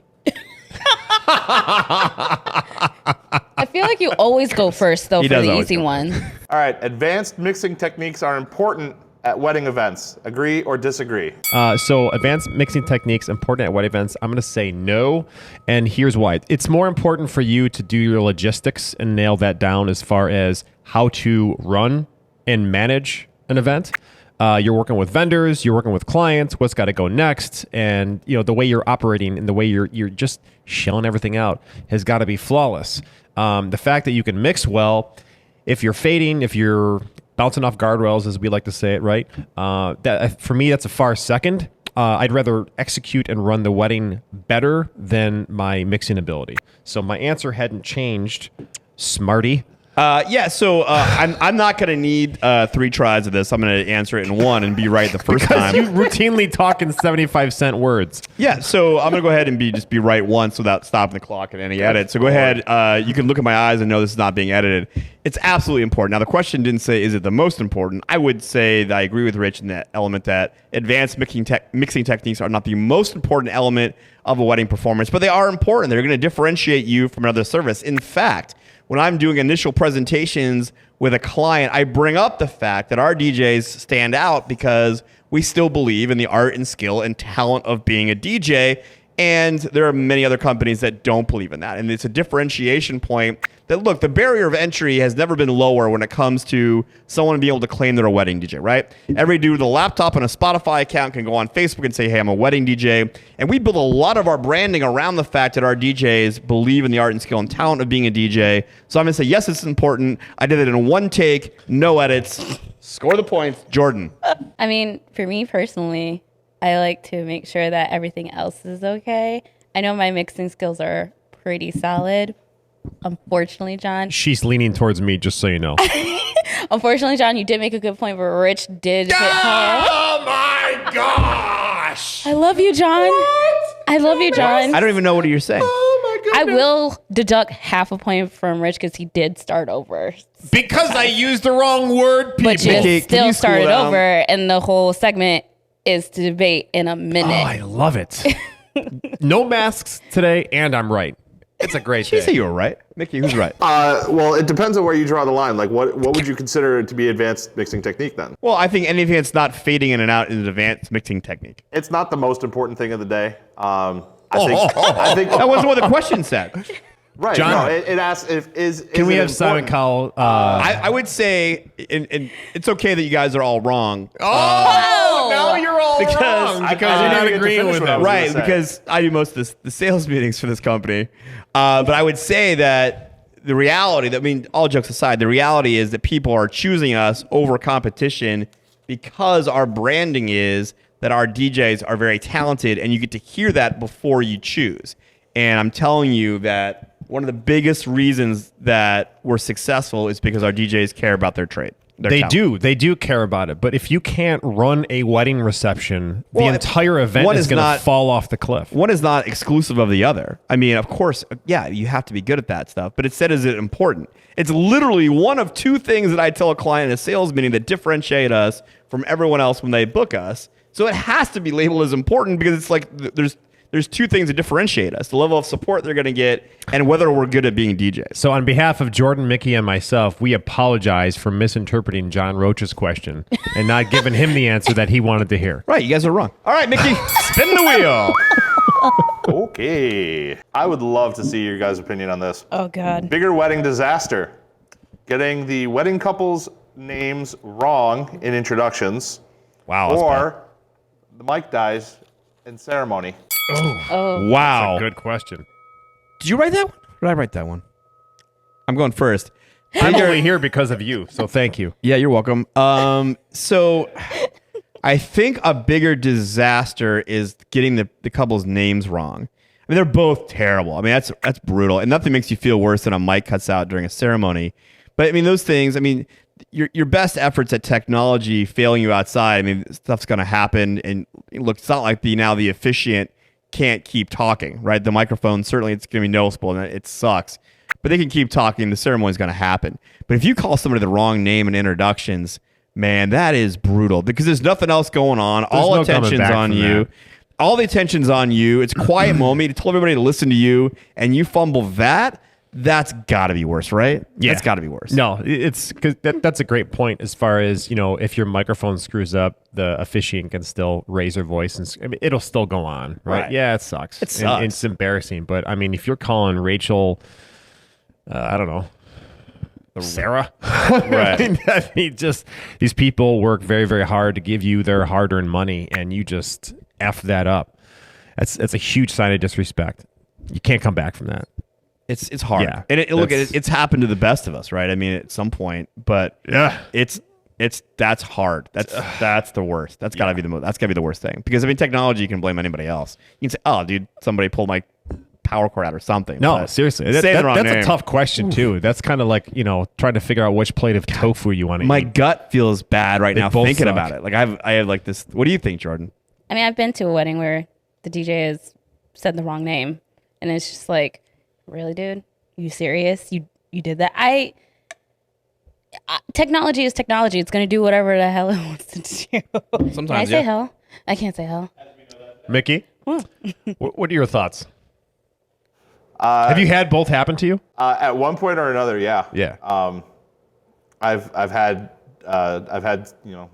I feel like you always go first, though, He for does the always easy go one. All right, advanced mixing techniques are important at wedding events. Agree or disagree? So advanced mixing techniques important at wedding events. I'm going to say no, and here's why. It's more important for you to do your logistics and nail that down as far as how to run and manage an event. You're working with vendors, you're working with clients, what's got to go next, and the way you're operating and the way you're just shelling everything out has got to be flawless. The fact that you can mix well, if you're fading, if you're bouncing off guardrails, as we like to say it, right? That for me, that's a far second. I'd rather execute and run the wedding better than my mixing ability. So my answer hadn't changed, smarty. So I'm not going to need 3 tries of this. I'm going to answer it in one and be right the first time. You routinely talk in 75-cent words. Yeah, so I'm going to go ahead and just be right once without stopping the clock and any edit. So go ahead. You can look at my eyes and know this is not being edited. It's absolutely important. Now, the question didn't say, is it the most important? I would say that I agree with Rich in that element that advanced mixing techniques are not the most important element of a wedding performance, but they are important. They're going to differentiate you from another service. In fact, when I'm doing initial presentations with a client, I bring up the fact that our DJs stand out because we still believe in the art and skill and talent of being a DJ. And there are many other companies that don't believe in that. And it's a differentiation point that, look, the barrier of entry has never been lower when it comes to someone being able to claim they're a wedding DJ, right? Every dude with a laptop and a Spotify account can go on Facebook and say, hey, I'm a wedding DJ. And we build a lot of our branding around the fact that our DJs believe in the art and skill and talent of being a DJ. So I'm going to say, yes, it's important. I did it in one take, no edits. Score the points. Jordan. I mean, for me personally, I like to make sure that everything else is okay. I know my mixing skills are pretty solid. Unfortunately, John. She's leaning towards me, just so you know. Unfortunately, John, you did make a good point, but Rich did hit home. Oh my gosh! I love you, John. I love you, John. I don't even know what you're saying. Oh my I goodness! will deduct half a point from Rich because he did start over. Because I used the wrong word, people. But you Mickey, can still you school started down? over, and the whole segment is to debate in a minute. Oh, I love it. No masks today, and I'm right. It's a great Did you say day. you were right? Mickey, who's right? Well, it depends on where you draw the line. Like, what would you consider to be advanced mixing technique then? Well, I think anything that's not fading in and out is an advanced mixing technique. It's not the most important thing of the day. I think That wasn't what the question said. right. John, no, it asks if is. Can we it have Simon important? Cowell? I would say, and it's okay that you guys are all wrong. Oh, now you're all because- wrong I because you're didn't not even get to agreeing finish with what I him. was Right, gonna say. because I do most of the sales meetings for this company. But I would say that the reality, all jokes aside, the reality is that people are choosing us over competition because our branding is that our DJs are very talented, and you get to hear that before you choose. And I'm telling you that one of the biggest reasons that we're successful is because our DJs care about their trade. They do care about it. But if you can't run a wedding reception, Well, the entire event one is is going not- to fall off the cliff. One is not exclusive of the other. I mean, of course, yeah, you have to be good at that stuff, but instead is it important? It's literally one of 2 things that I tell a client in a sales meeting that differentiate us from everyone else when they book us. So it has to be labeled as important because it's like there's 2 things that differentiate us: the level of support they're going to get and whether we're good at being DJs. So on behalf of Jordan, Mickey, and myself, we apologize for misinterpreting John Roach's question and not giving him the answer that he wanted to hear. Right, you guys are wrong. All right, Mickey, spin the wheel. Okay. I would love to see your guys' opinion on this. Oh, God. Bigger wedding disaster: getting the wedding couples' names wrong in introductions, Wow. that's bad. or the mic dies in ceremony. Oh. Wow. Good question. Did you write that one? Or did I write that one? I'm going first. I'm only here because of you, so thank you. Yeah, you're welcome. So I think a bigger disaster is getting the couple's names wrong. I mean, they're both terrible. I mean, that's brutal, and nothing makes you feel worse than a mic cuts out during a ceremony. But I mean, those things. I mean, your best efforts at technology failing you outside. I mean, stuff's going to happen, and look, it's not like the officiant can't keep talking, right? The microphone, certainly it's going to be noticeable, and it sucks. But they can keep talking. The ceremony's going to happen. But if you call somebody the wrong name in introductions, Man, that is brutal because there's nothing else going on. All attention's on you. All the attention's on you. It's quiet moment. You told everybody to listen to you, and you fumble that. That's got to be worse, right? Yeah. That's got to be worse. No, it's because that's a great point as far as, if your microphone screws up, the officiant can still raise their voice and it'll still go on, right? Yeah, it sucks. It sucks. And it's embarrassing. But, I mean, if you're calling Rachel, I don't know, Sarah, right? I mean, just these people work very, very hard to give you their hard-earned money, and you just F that up. That's a huge sign of disrespect. You can't come back from that. It's hard. Yeah, and it's happened to the best of us, right? I mean, at some point, but yeah, that's hard. That's the worst. That's gotta be the worst thing because I mean, technology you can blame anybody else. You can say, oh, dude, somebody pulled my power cord out or something. No, but seriously, that's a tough question too. That's kind of like trying to figure out which plate of tofu you want to eat. My gut feels bad right now thinking about it. Like I have like this. What do you think, Jordan? I mean, I've been to a wedding where the DJ has said the wrong name, and it's just like, really, dude? You serious? You did that? Technology is technology. It's going to do whatever the hell it wants to do. Sometimes, Can I say hell? I can't say hell. Mickey, what are your thoughts? Have you had both happen to you? At one point or another, yeah. Yeah. I've had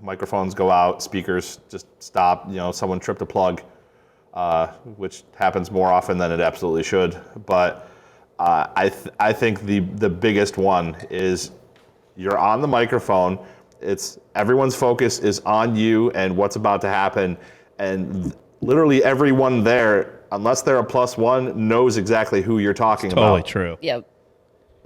microphones go out, speakers just stop. Someone tripped a plug, which happens more often than it absolutely should. But I think the biggest one is you're on the microphone. Everyone's focus is on you and what's about to happen, and literally everyone there, unless they're a +1, knows exactly who you're talking about. Totally true. Yep.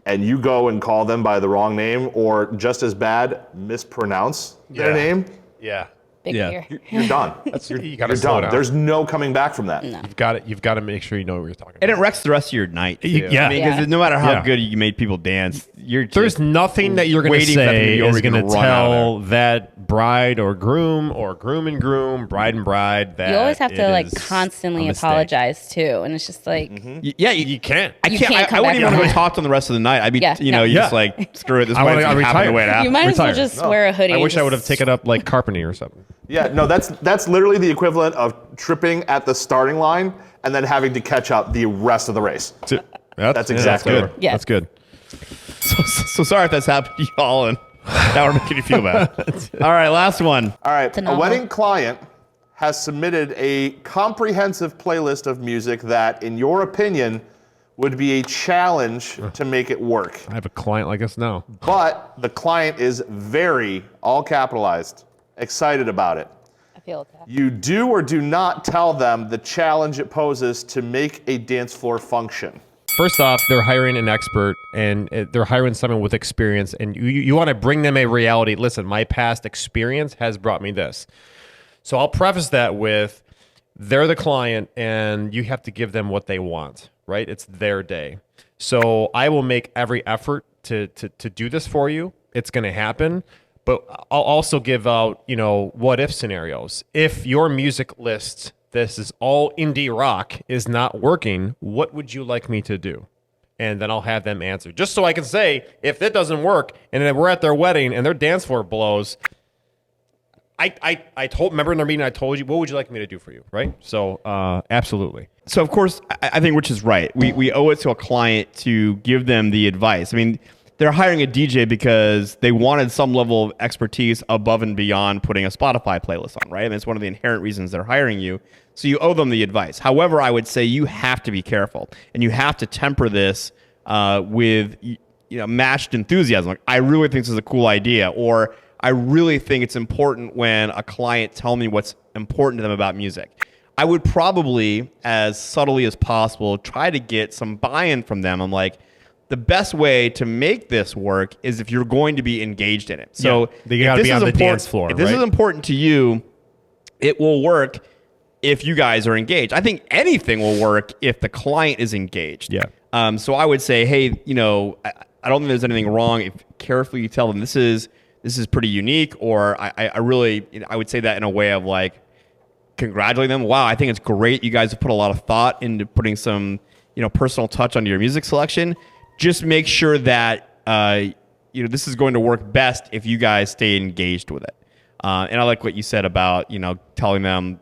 And you go and call them by the wrong name, or just as bad, mispronounce their name. Yeah. Big ear. You're done. You got to slow down. There's no coming back from that. No. You've got to make sure you know what you're talking about. And it wrecks the rest of your night. Too. Yeah. I mean, because no matter how good you made people dance, there's nothing that you're going to say is going to tell that bride or groom and groom, bride and bride, that you always have to constantly apologize too, and it's just like, yeah, you can't. I wouldn't even want to talk to them the rest of the night. I'd be, you just like, screw it. This might happen the way it happened. You might as well just wear a hoodie. I wish I would have taken up like carpeting or something. Yeah, no, that's literally the equivalent of tripping at the starting line and then having to catch up the rest of the race. That's exactly good. Yeah. That's good. So sorry if that's happened to y'all, and now we're making you feel bad. All right, last one. All right, a wedding client has submitted a comprehensive playlist of music that, in your opinion, would be a challenge to make it work. I have a client like us now. But the client is very, all capitalized, excited about it. I feel okay. You do or do not tell them the challenge it poses to make a dance floor function. First off, they're hiring an expert, and they're hiring someone with experience, and you want to bring them a reality. Listen, my past experience has brought me this. So I'll preface that with, they're the client, and you have to give them what they want, right? It's their day. So I will make every effort to do this for you. It's going to happen. But I'll also give out, what if scenarios. If your music list, this is all indie rock, is not working, what would you like me to do? And then I'll have them answer. Just so I can say, if that doesn't work, and then we're at their wedding and their dance floor blows, remember in their meeting I told you, what would you like me to do for you, right? So absolutely. So of course, I think Rich is right. We owe it to a client to give them the advice. I mean, they're hiring a DJ because they wanted some level of expertise above and beyond putting a Spotify playlist on, right? And it's one of the inherent reasons they're hiring you. So you owe them the advice. However, I would say you have to be careful, and you have to temper this with matched enthusiasm. Like, I really think this is a cool idea, or I really think it's important when a client tells me what's important to them about music. I would probably, as subtly as possible, try to get some buy-in from them. I'm like, the best way to make this work is if you're going to be engaged in it. So you got to be on the dance floor. If this is important to you, it will work if you guys are engaged. I think anything will work if the client is engaged. Yeah. So I would say, hey, I don't think there's anything wrong if carefully you tell them this is pretty unique, or I really, I would say that in a way of like congratulating them. Wow, I think it's great. You guys have put a lot of thought into putting some, personal touch onto your music selection. Just make sure that this is going to work best if you guys stay engaged with it. And I like what you said about, telling them,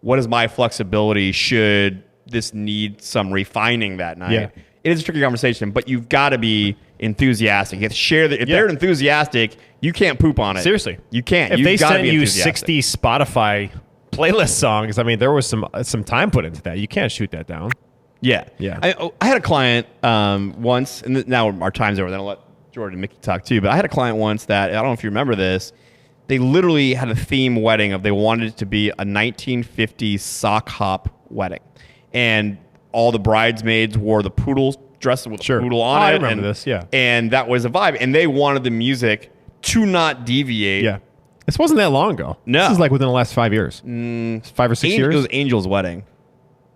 what is my flexibility should this need some refining that night. Yeah. It is a tricky conversation, but you've got to be enthusiastic. You have to share that. If they're enthusiastic, you can't poop on it. Seriously. You can't. If they send you 60 Spotify playlist songs, I mean, there was some time put into that. You can't shoot that down. Yeah. Yeah. I had a client once, and now our time's over, then I'll let Jordan and Mickey talk too, but I had a client once that, I don't know if you remember this, they literally had a theme wedding of they wanted it to be a 1950s sock hop wedding. And all the bridesmaids wore the poodle dress with the poodle on it. I remember this, yeah. And that was a vibe. And they wanted the music to not deviate. Yeah. This wasn't that long ago. No. This is like within the last 5 years. 5 or 6 years? It was Angel's wedding.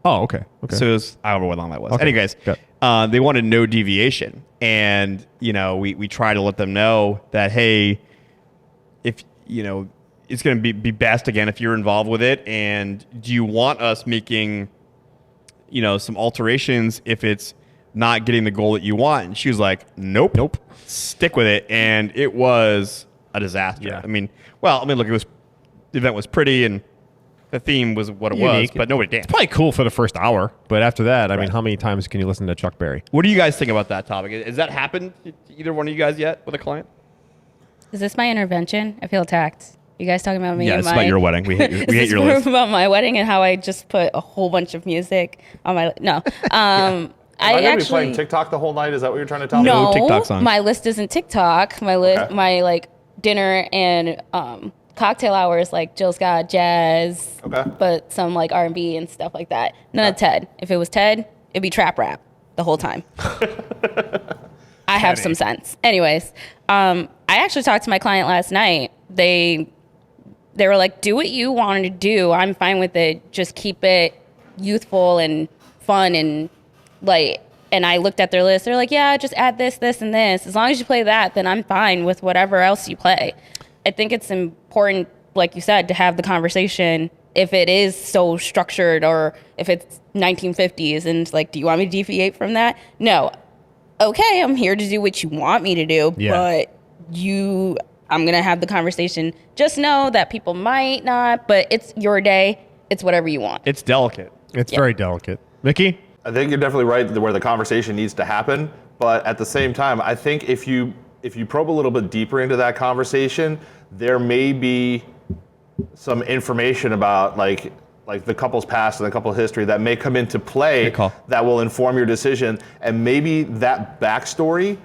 Oh, okay. So it was, I don't know what long that was. Okay. Anyways, they wanted no deviation. And, we try to let them know that, hey, if, it's going to be best, again, if you're involved with it. And do you want us making, some alterations if it's not getting the goal that you want? And she was like, nope. Stick with it. And it was a disaster. Yeah. Look, the event was pretty and the theme was what it was, but nobody danced. It's probably cool for the first hour, but after that, I mean, how many times can you listen to Chuck Berry? What do you guys think about that topic? Has that happened to either one of you guys yet with a client? Is this my intervention? I feel attacked. You guys talking about me? Yeah, it's about your wedding. We hate Is your this list. about my wedding and how I just put a whole bunch of music on my no. Am I going to be playing TikTok the whole night? Is that what you're trying to tell me? No, TikTok songs. My list isn't TikTok. My list, my dinner and cocktail hours, like Jill Scott jazz, but some like R&B and stuff like that. None of Ted. If it was Ted, it'd be trap rap the whole time. I have some sense. Anyways, I actually talked to my client last night. They were like, do what you want to do. I'm fine with it. Just keep it youthful and fun and light. And I looked at their list. They're like, yeah, just add this, this, and this. As long as you play that, then I'm fine with whatever else you play. I think it's important, like you said, to have the conversation if it is so structured or if it's 1950s and it's like, do you want me to deviate from that? No. Okay, I'm here to do what you want me to do, but I'm going to have the conversation. Just know that people might not, but it's your day. It's whatever you want. It's delicate. It's very delicate. Mickey? I think you're definitely right where the conversation needs to happen. But at the same time, I think if you probe a little bit deeper into that conversation, there may be some information about like the couple's past and the couple's history that may come into play that will inform your decision. And maybe that backstory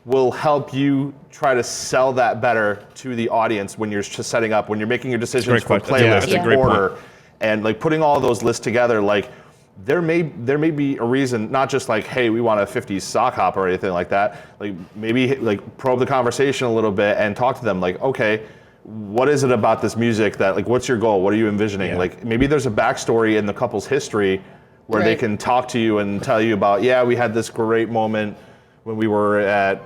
will help you try to sell that better to the audience when you're just setting up, when you're making your decisions for playlist and order, and like putting all those lists together. Like there may be a reason, not just like, hey, we want a 50s sock hop or anything like that. Like maybe like probe the conversation a little bit and talk to them like, okay, what is it about this music that, like, what's your goal? What are you envisioning? Yeah. Like maybe there's a backstory in the couple's history where they can talk to you and tell you about, we had this great moment when we were at,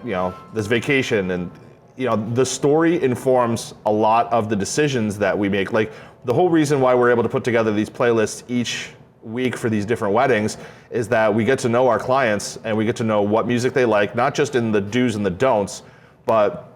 this vacation, and, the story informs a lot of the decisions that we make. Like the whole reason why we're able to put together these playlists each week for these different weddings is that we get to know our clients and we get to know what music they like, not just in the do's and the don'ts, but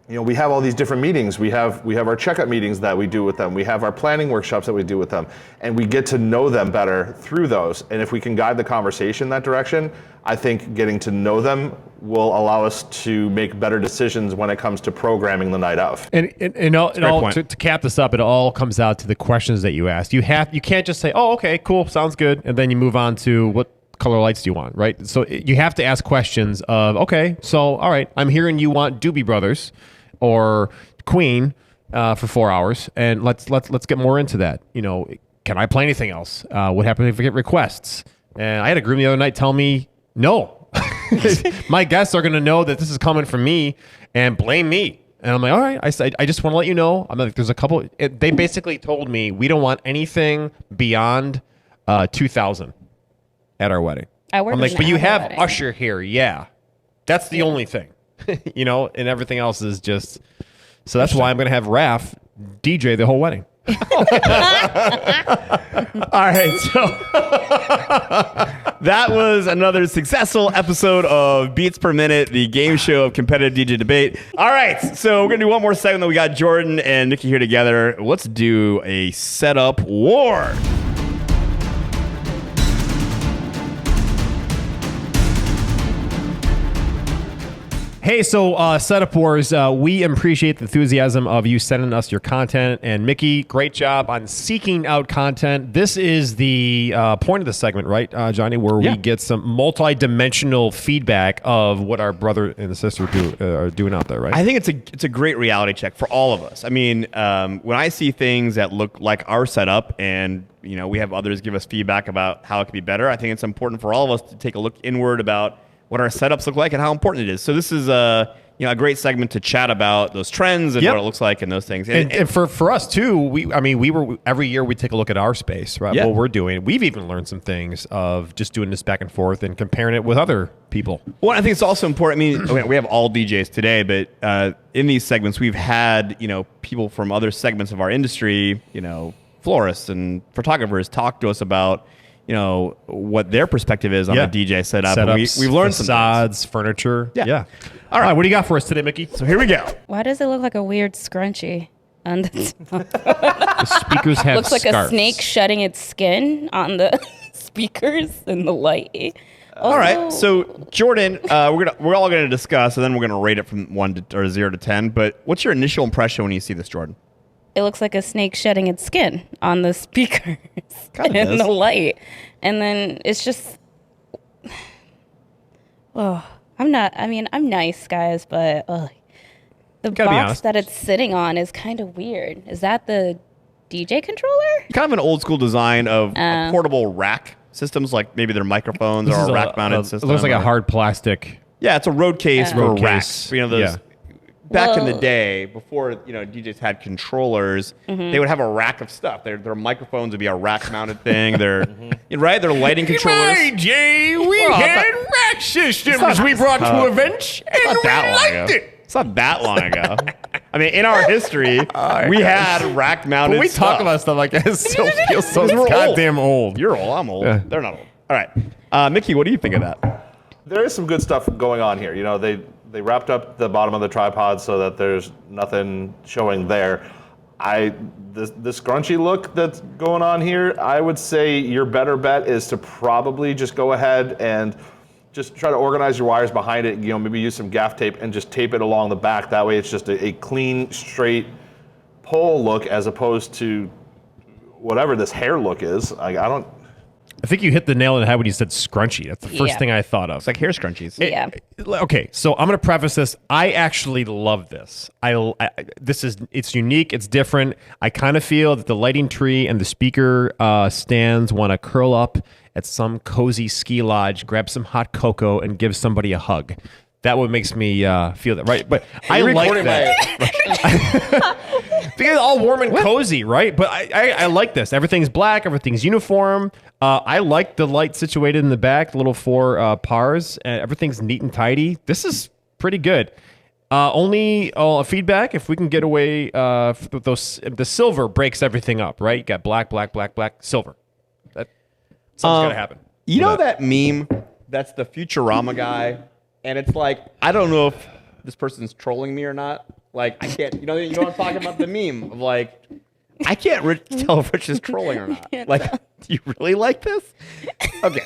we have all these different meetings. We have our checkup meetings that we do with them. We have our planning workshops that we do with them, and we get to know them better through those. And if we can guide the conversation in that direction, I think getting to know them will allow us to make better decisions when it comes to programming the night of. And to cap this up, it all comes out to the questions that you ask. You can't just say, "Oh, okay, cool, sounds good," and then you move on to what color lights do you want, right? So you have to ask questions of, okay, so all right, I'm hearing you want Doobie Brothers or Queen for 4 hours, and let's get more into that. Can I play anything else? What happens if I get requests? And I had a groom the other night tell me, no. My guests are going to know that this is coming from me and blame me. And I'm like, all right. I just want to let you know. I'm like, there's a couple. They basically told me we don't want anything beyond 2000 at our wedding. I'm like, but you have wedding. Usher here. Yeah. That's the only thing. And everything else is just. So that's why I'm going to have Raph DJ the whole wedding. All right. So That was another successful episode of Beats Per Minute, the game show of competitive DJ debate. All right, so we're going to do one more segment. We got Jordan and Nikki here together. Let's do a setup war. Hey, so Setup Wars, we appreciate the enthusiasm of you sending us your content. And Mickey, great job on seeking out content. This is the point of the segment, right, Johnny, where we get some multi-dimensional feedback of what our brother and sister are doing out there, right? I think it's a great reality check for all of us. I mean, when I see things that look like our setup and we have others give us feedback about how it could be better, I think it's important for all of us to take a look inward about what our setups look like and how important it is. So this is a great segment to chat about those trends and what it looks like and those things. And for us too, every year we take a look at our space, right? Yeah. What we're doing. We've even learned some things of just doing this back and forth and comparing it with other people. Well, I think it's also important. I mean, we have all DJs today, but in these segments, we've had people from other segments of our industry, florists and photographers, talk to us about what their perspective is on the DJ setup. Setups, we've learned facades, some furniture. Yeah. All right, what do you got for us today, Mickey? So here we go. Why does it look like a weird scrunchie? On The speakers have looks like scarves. a snake shedding its skin on the speakers in the light. All right, so Jordan, we're all gonna discuss, and then we're gonna rate it from 0 to 10. But what's your initial impression when you see this, Jordan? It looks like a snake shedding its skin on the speakers Kinda in the light. And then it's just, I'm nice, guys, but the box that it's sitting on is kind of weird. Is that the DJ controller? Kind of an old school design of a portable rack systems, like maybe they're microphones or a rack mounted system. It looks like a hard plastic. Yeah, it's a road case for road racks. case. Those. Back in the day, before DJs had controllers, they would have a rack of stuff. Their microphones would be a rack-mounted thing. They're right. They're lighting controllers. Hey, Jay, we had rack systems we brought to events, and we liked it. It's not that long ago. I mean, in our history, we had rack-mounted. But we stuff. talk about stuff like that. It still feels so Because we're goddamn old. You're old. I'm old. They're not old. All right, Mickey, what do you think of that? There is some good stuff going on here. They wrapped up the bottom of the tripod so that there's nothing showing there. The scrunchy look that's going on here, I would say your better bet is to probably just go ahead and just try to organize your wires behind it. Maybe use some gaff tape and just tape it along the back. That way it's just a clean, straight pole look as opposed to whatever this hair look is. I think you hit the nail on the head when you said scrunchy. That's the first thing I thought of. It's like hair scrunchies. Okay, so I'm going to preface this. I actually love this. It's unique. It's different. I kind of feel that the lighting tree and the speaker stands want to curl up at some cozy ski lodge, grab some hot cocoa, and give somebody a hug. That what makes me feel that, right? But I like that. Because all warm and cozy, right? But I like this. Everything's black. Everything's uniform. I like the light situated in the back, little 4 pars. Everything's neat and tidy. This is pretty good. Only feedback if we can get away with those. The silver breaks everything up, right? You got black, silver. Something's gotta happen. You know that meme? That's the Futurama guy. And it's like, I don't know if this person's trolling me or not. Like, I can't, you know what I'm talking about? The meme of like, I can't tell if Rich is trolling or not. Like, do you really like this? Okay.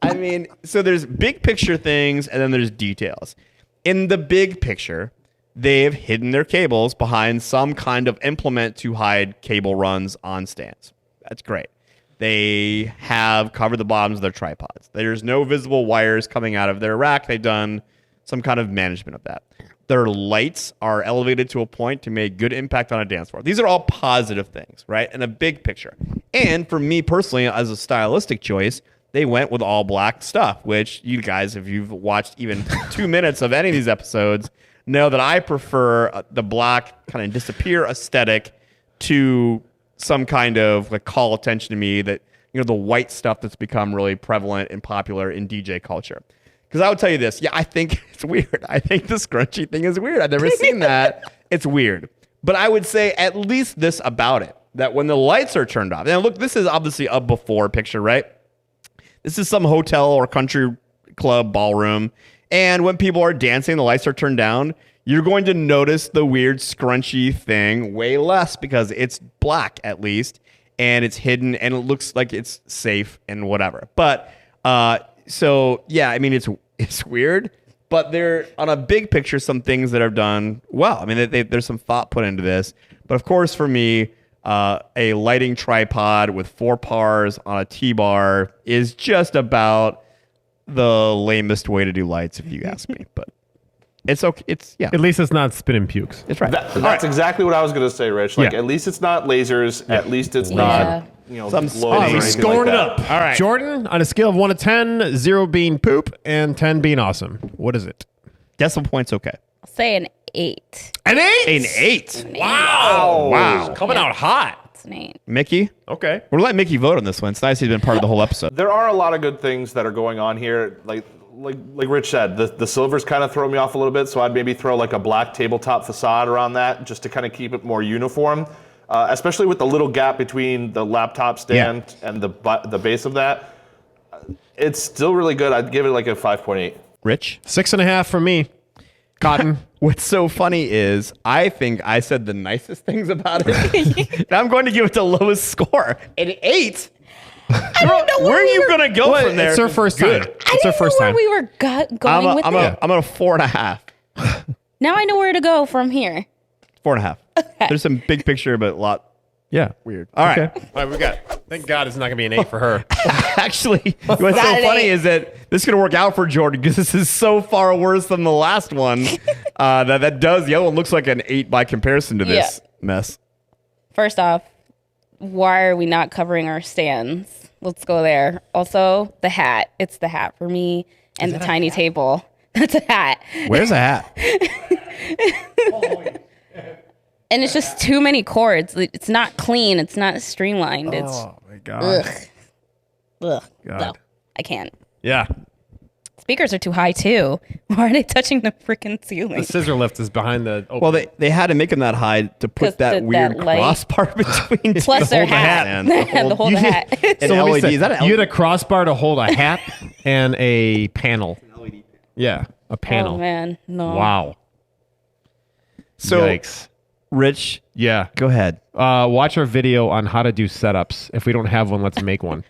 I mean, so there's big picture things and then there's details. In the big picture, they've hidden their cables behind some kind of implement to hide cable runs on stands. That's great. They have covered the bottoms of their tripods. There's no visible wires coming out of their rack. They've done some kind of management of that. Their lights are elevated to a point to make good impact on a dance floor. These are all positive things, right? In a big picture. And for me personally, as a stylistic choice, they went with all black stuff, which you guys, if you've watched even 2 minutes of any of these episodes, know that I prefer the black kind of disappear aesthetic to some kind of like call attention to me that, the white stuff that's become really prevalent and popular in DJ culture. Because I would tell you this, I think it's weird. I think the scrunchy thing is weird. I've never seen that. It's weird. But I would say at least this about it, that when the lights are turned off, and look, this is obviously a before picture, right? This is some hotel or country club ballroom. And when people are dancing, the lights are turned down. You're going to notice the weird scrunchy thing way less because it's black at least, and it's hidden, and it looks like it's safe and whatever. But so yeah, I mean it's weird, but there on a big picture some things that are done well. I mean there's some thought put into this, but of course for me, a lighting tripod with 4 pars on a T-bar is just about the lamest way to do lights, if you ask me. But it's okay. It's At least it's not spinning pukes. It's right. That's exactly what I was going to say, Rich. Like, at least it's not lasers. At least it's not, some glowing or anything Scoring like it that. up. All right. Jordan, on a scale of 1 to 10, 0 being poop and 10 being awesome, what is it? Decimal points, okay. I'll say an 8. An 8? An 8. Wow. Coming out hot. It's an 8. Mickey? Okay. We're letting Mickey vote on this one. It's nice he's been part of the whole episode. There are a lot of good things that are going on here. Like Rich said, the silvers kind of throw me off a little bit, so I'd maybe throw like a black tabletop facade around that just to kind of keep it more uniform, especially with the little gap between the laptop stand and the base of that. It's still really good. I'd give it like a 5.8. Rich? 6.5 for me. Cotton. What's so funny is I think I said the nicest things about it. Now I'm going to give it the lowest score. An 8? I don't know where are you going to go from there? It's her first time. It's her first time. we were going with it. I'm a 4.5. Now I know where to go from here. 4.5. Okay. There's some big picture, but a lot weird. All right. All right, we got. Thank God it's not going to be an 8 for her. Actually, what's so funny is that this is going to work out for Jordan because this is so far worse than the last one. That does yellow and looks like an 8 by comparison to this mess. First off, why are we not covering our stands? Let's go there. Also, the hat. It's the hat for me and the tiny table. That's a hat. Where's a hat? And it's just too many chords. It's not clean. It's not streamlined. It's My God. ugh. God. No, I can't. Yeah. Speakers are too high too. Why are they touching the freaking ceiling? The scissor lift is behind the. Well, they had to make them that high to put that weird crossbar between. Plus their hat. To hold the hat. An So LED. Is that an you LED? had a crossbar to hold a hat and a panel. Yeah, a panel. Oh man, no. Wow. So, Yikes. Rich, Yeah. go ahead. Watch our video on how to do setups. If we don't have one, let's make one.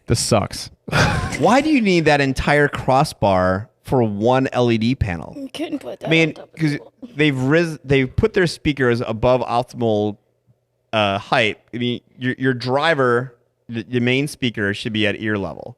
This sucks. Why do you need that entire crossbar for one LED panel? You couldn't put that. I mean, on top of because the they've put their speakers above optimal height. I mean, your driver, the main speaker, should be at ear level.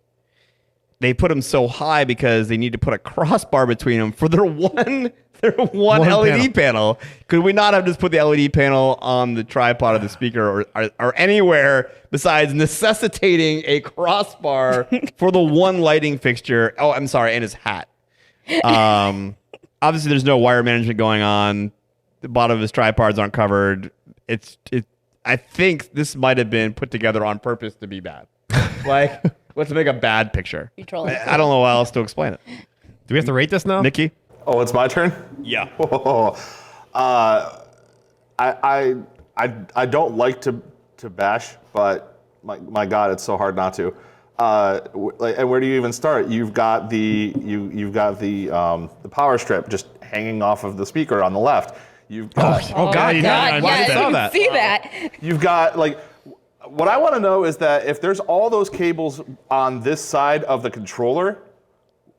They put them so high because they need to put a crossbar between them for their one LED panel. Could we not have just put the LED panel on the tripod of the speaker or anywhere besides necessitating a crossbar for the one lighting fixture? Oh, I'm sorry, and his hat. Obviously, there's no wire management going on. The bottom of his tripods aren't covered. I think this might have been put together on purpose to be bad. Like, let's make a bad picture. I don't know how else to explain it. Do we have to rate this now? Nikki? Oh, it's my turn? Yeah. I don't like to bash, but my God, it's so hard not to. And where do you even start? You've got the power strip just hanging off of the speaker on the left. You've got God, yeah, see that. You've got like what I want to know is that if there's all those cables on this side of the controller,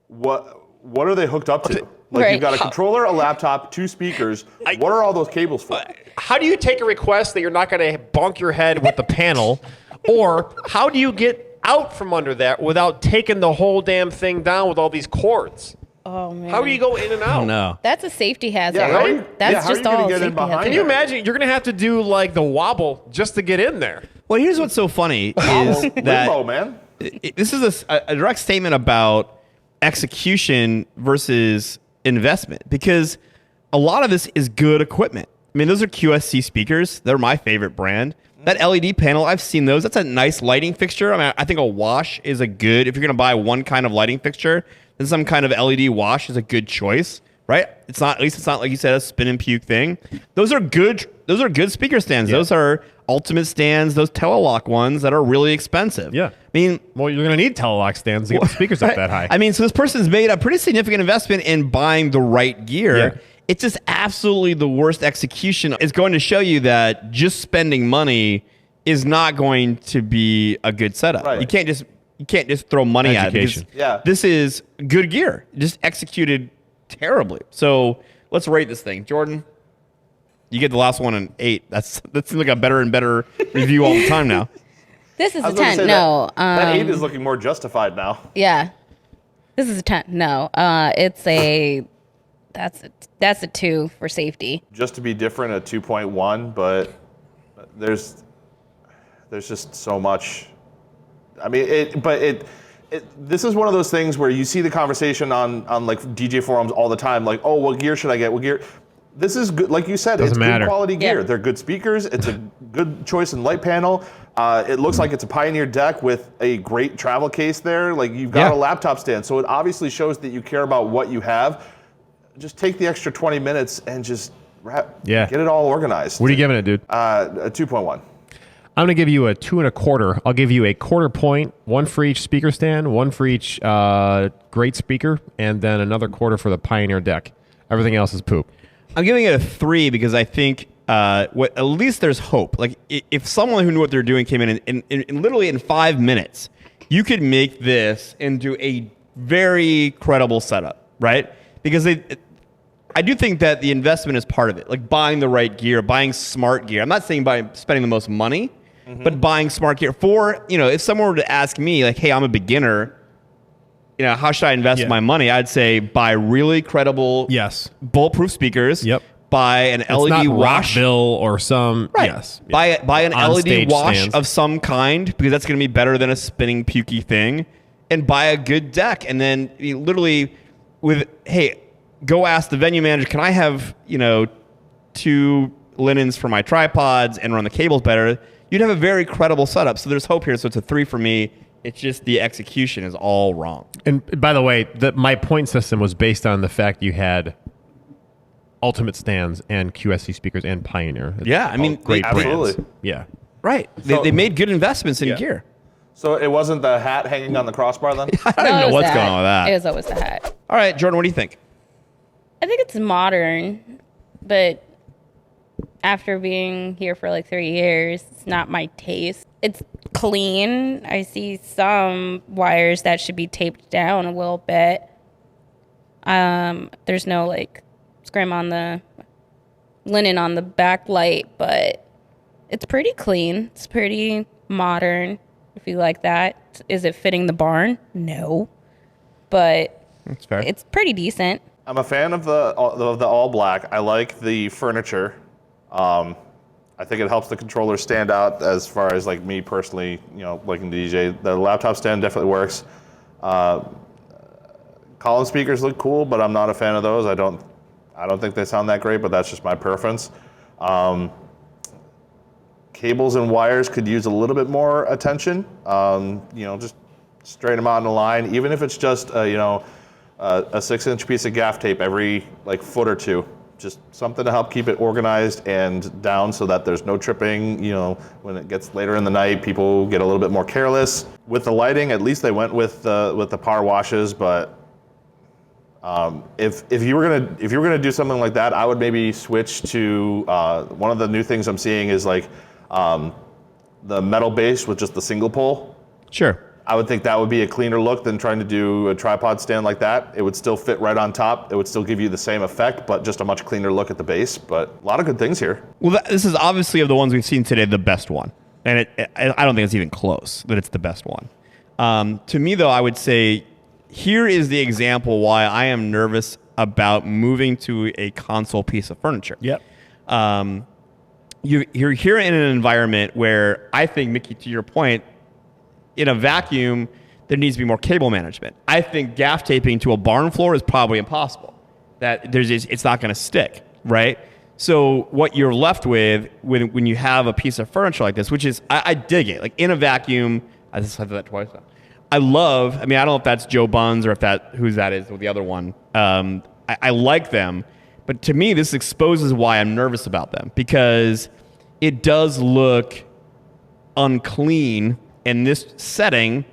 what are they hooked up to? Like you've got a controller, a laptop, 2 speakers. What are all those cables for? How do you take a request that you're not going to bonk your head with the panel? Or how do you get out from under that without taking the whole damn thing down with all these cords? Oh man. How do you go in and out? Oh, no. That's a safety hazard. Yeah, Right? That's how are just you gonna all get in safety behind hazard. Can you imagine? You're going to have to do like the wobble just to get in there. Well, here's what's so funny is that Limbo, man. this is a direct statement about execution versus investment, because a lot of this is good equipment. I mean, those are QSC speakers. They're my favorite brand. That LED panel, I've seen those. That's a nice lighting fixture. I mean, I think a wash is if you're going to buy one kind of lighting fixture, then some kind of LED wash is a good choice. right? It's not, at least it's not like you said, a spin and puke thing. Those are good speaker stands. Yeah. Those are ultimate stands, those Telelock ones that are really expensive. Yeah. I mean, well, you're going to need Telelock stands to get the speakers up that high. I mean, so this person's made a pretty significant investment in buying the right gear. Yeah. It's just absolutely the worst execution. It's going to show you that just spending money is not going to be a good setup. Right. You can't just throw money at it. Yeah. This is good gear, just executed terribly. So let's rate this thing. Jordan, you get the last one an 8. That seems like a better and better review all the time now. This is a 10. No. That 8 is looking more justified now. Yeah. This is a 10. No. It's a... That's a 2 for safety. Just to be different, a 2.1, but there's just so much. I mean, this is one of those things where you see the conversation on like DJ forums all the time, like, oh, what gear should I get? What gear? This is good, like you said, it's good quality gear. They're good speakers. It's a good choice in light panel. It looks like it's a Pioneer deck with a great travel case there. Like you've got a laptop stand, so it obviously shows that you care about what you have. Just take the extra 20 minutes and just get it all organized. What are you giving it, dude? A 2.1. I'm going to give you a 2 1/4. I'll give you a 1/4 point, 1 for each speaker stand, 1 for each great speaker, and then another 1/4 for the Pioneer deck. Everything else is poop. I'm giving it a 3 because I think at least there's hope. Like if someone who knew what they're doing came in and literally in 5 minutes, you could make this into a very credible setup, right? Because I do think that the investment is part of it, like buying the right gear, buying smart gear. I'm not saying by spending the most money, but buying smart gear. If someone were to ask me, like, hey, I'm a beginner, how should I invest my money? I'd say buy really credible, bulletproof speakers. Yep. Buy an LED wash bill or some. Right. Yes. Buy an LED wash of some kind because that's going to be better than a spinning pukey thing, and buy a good deck, and then literally go ask the venue manager, can I have, 2 linens for my tripods and run the cables better? You'd have a very credible setup. So there's hope here. So it's a 3 for me. It's just the execution is all wrong. And by the way, my point system was based on the fact you had Ultimate stands and QSC speakers and Pioneer. Yeah, I mean, great brands. Absolutely. Yeah. Right. They made good investments in gear. So it wasn't the hat hanging on the crossbar then? I don't even know what's going on with that. It was always the hat. All right, Jordan, what do you think? I think it's modern, but after being here for like 3 years, it's not my taste. It's clean. I see some wires that should be taped down a little bit. There's no like scrim on the linen on the backlight, but it's pretty clean. It's pretty modern, if you like that. Is it fitting the barn? No, but that's fair. It's pretty decent. I'm a fan of the all black. I like the furniture. I think it helps the controller stand out as far as like me personally, liking the DJ. The laptop stand definitely works. Column speakers look cool, but I'm not a fan of those. I don't think they sound that great, but that's just my preference. Cables and wires could use a little bit more attention. Just straighten them out in a line, even if it's just a 6-inch piece of gaff tape every like foot or two. Just something to help keep it organized and down so that there's no tripping. When it gets later in the night, people get a little bit more careless. With the lighting, at least they went with the power washes, but if you were gonna do something like that, I would maybe switch to one of the new things I'm seeing is like the metal base with just the single pole. Sure. I would think that would be a cleaner look than trying to do a tripod stand like that. It would still fit right on top. It would still give you the same effect, but just a much cleaner look at the base. But a lot of good things here. Well, this is obviously of the ones we've seen today, the best one. And I don't think it's even close that it's the best one. To me, though, I would say here is the example why I am nervous about moving to a console piece of furniture. Yep. You're here in an environment where I think, Mickey, to your point, in a vacuum, there needs to be more cable management. I think gaff taping to a barn floor is probably impossible. It's not going to stick, right? So what you're left with when you have a piece of furniture like this, which is, I dig it. Like in a vacuum, I just said that twice now. I don't know if that's Joe Buns or whose that is, or the other one. I like them, but to me, this exposes why I'm nervous about them, because it does look unclean in this setting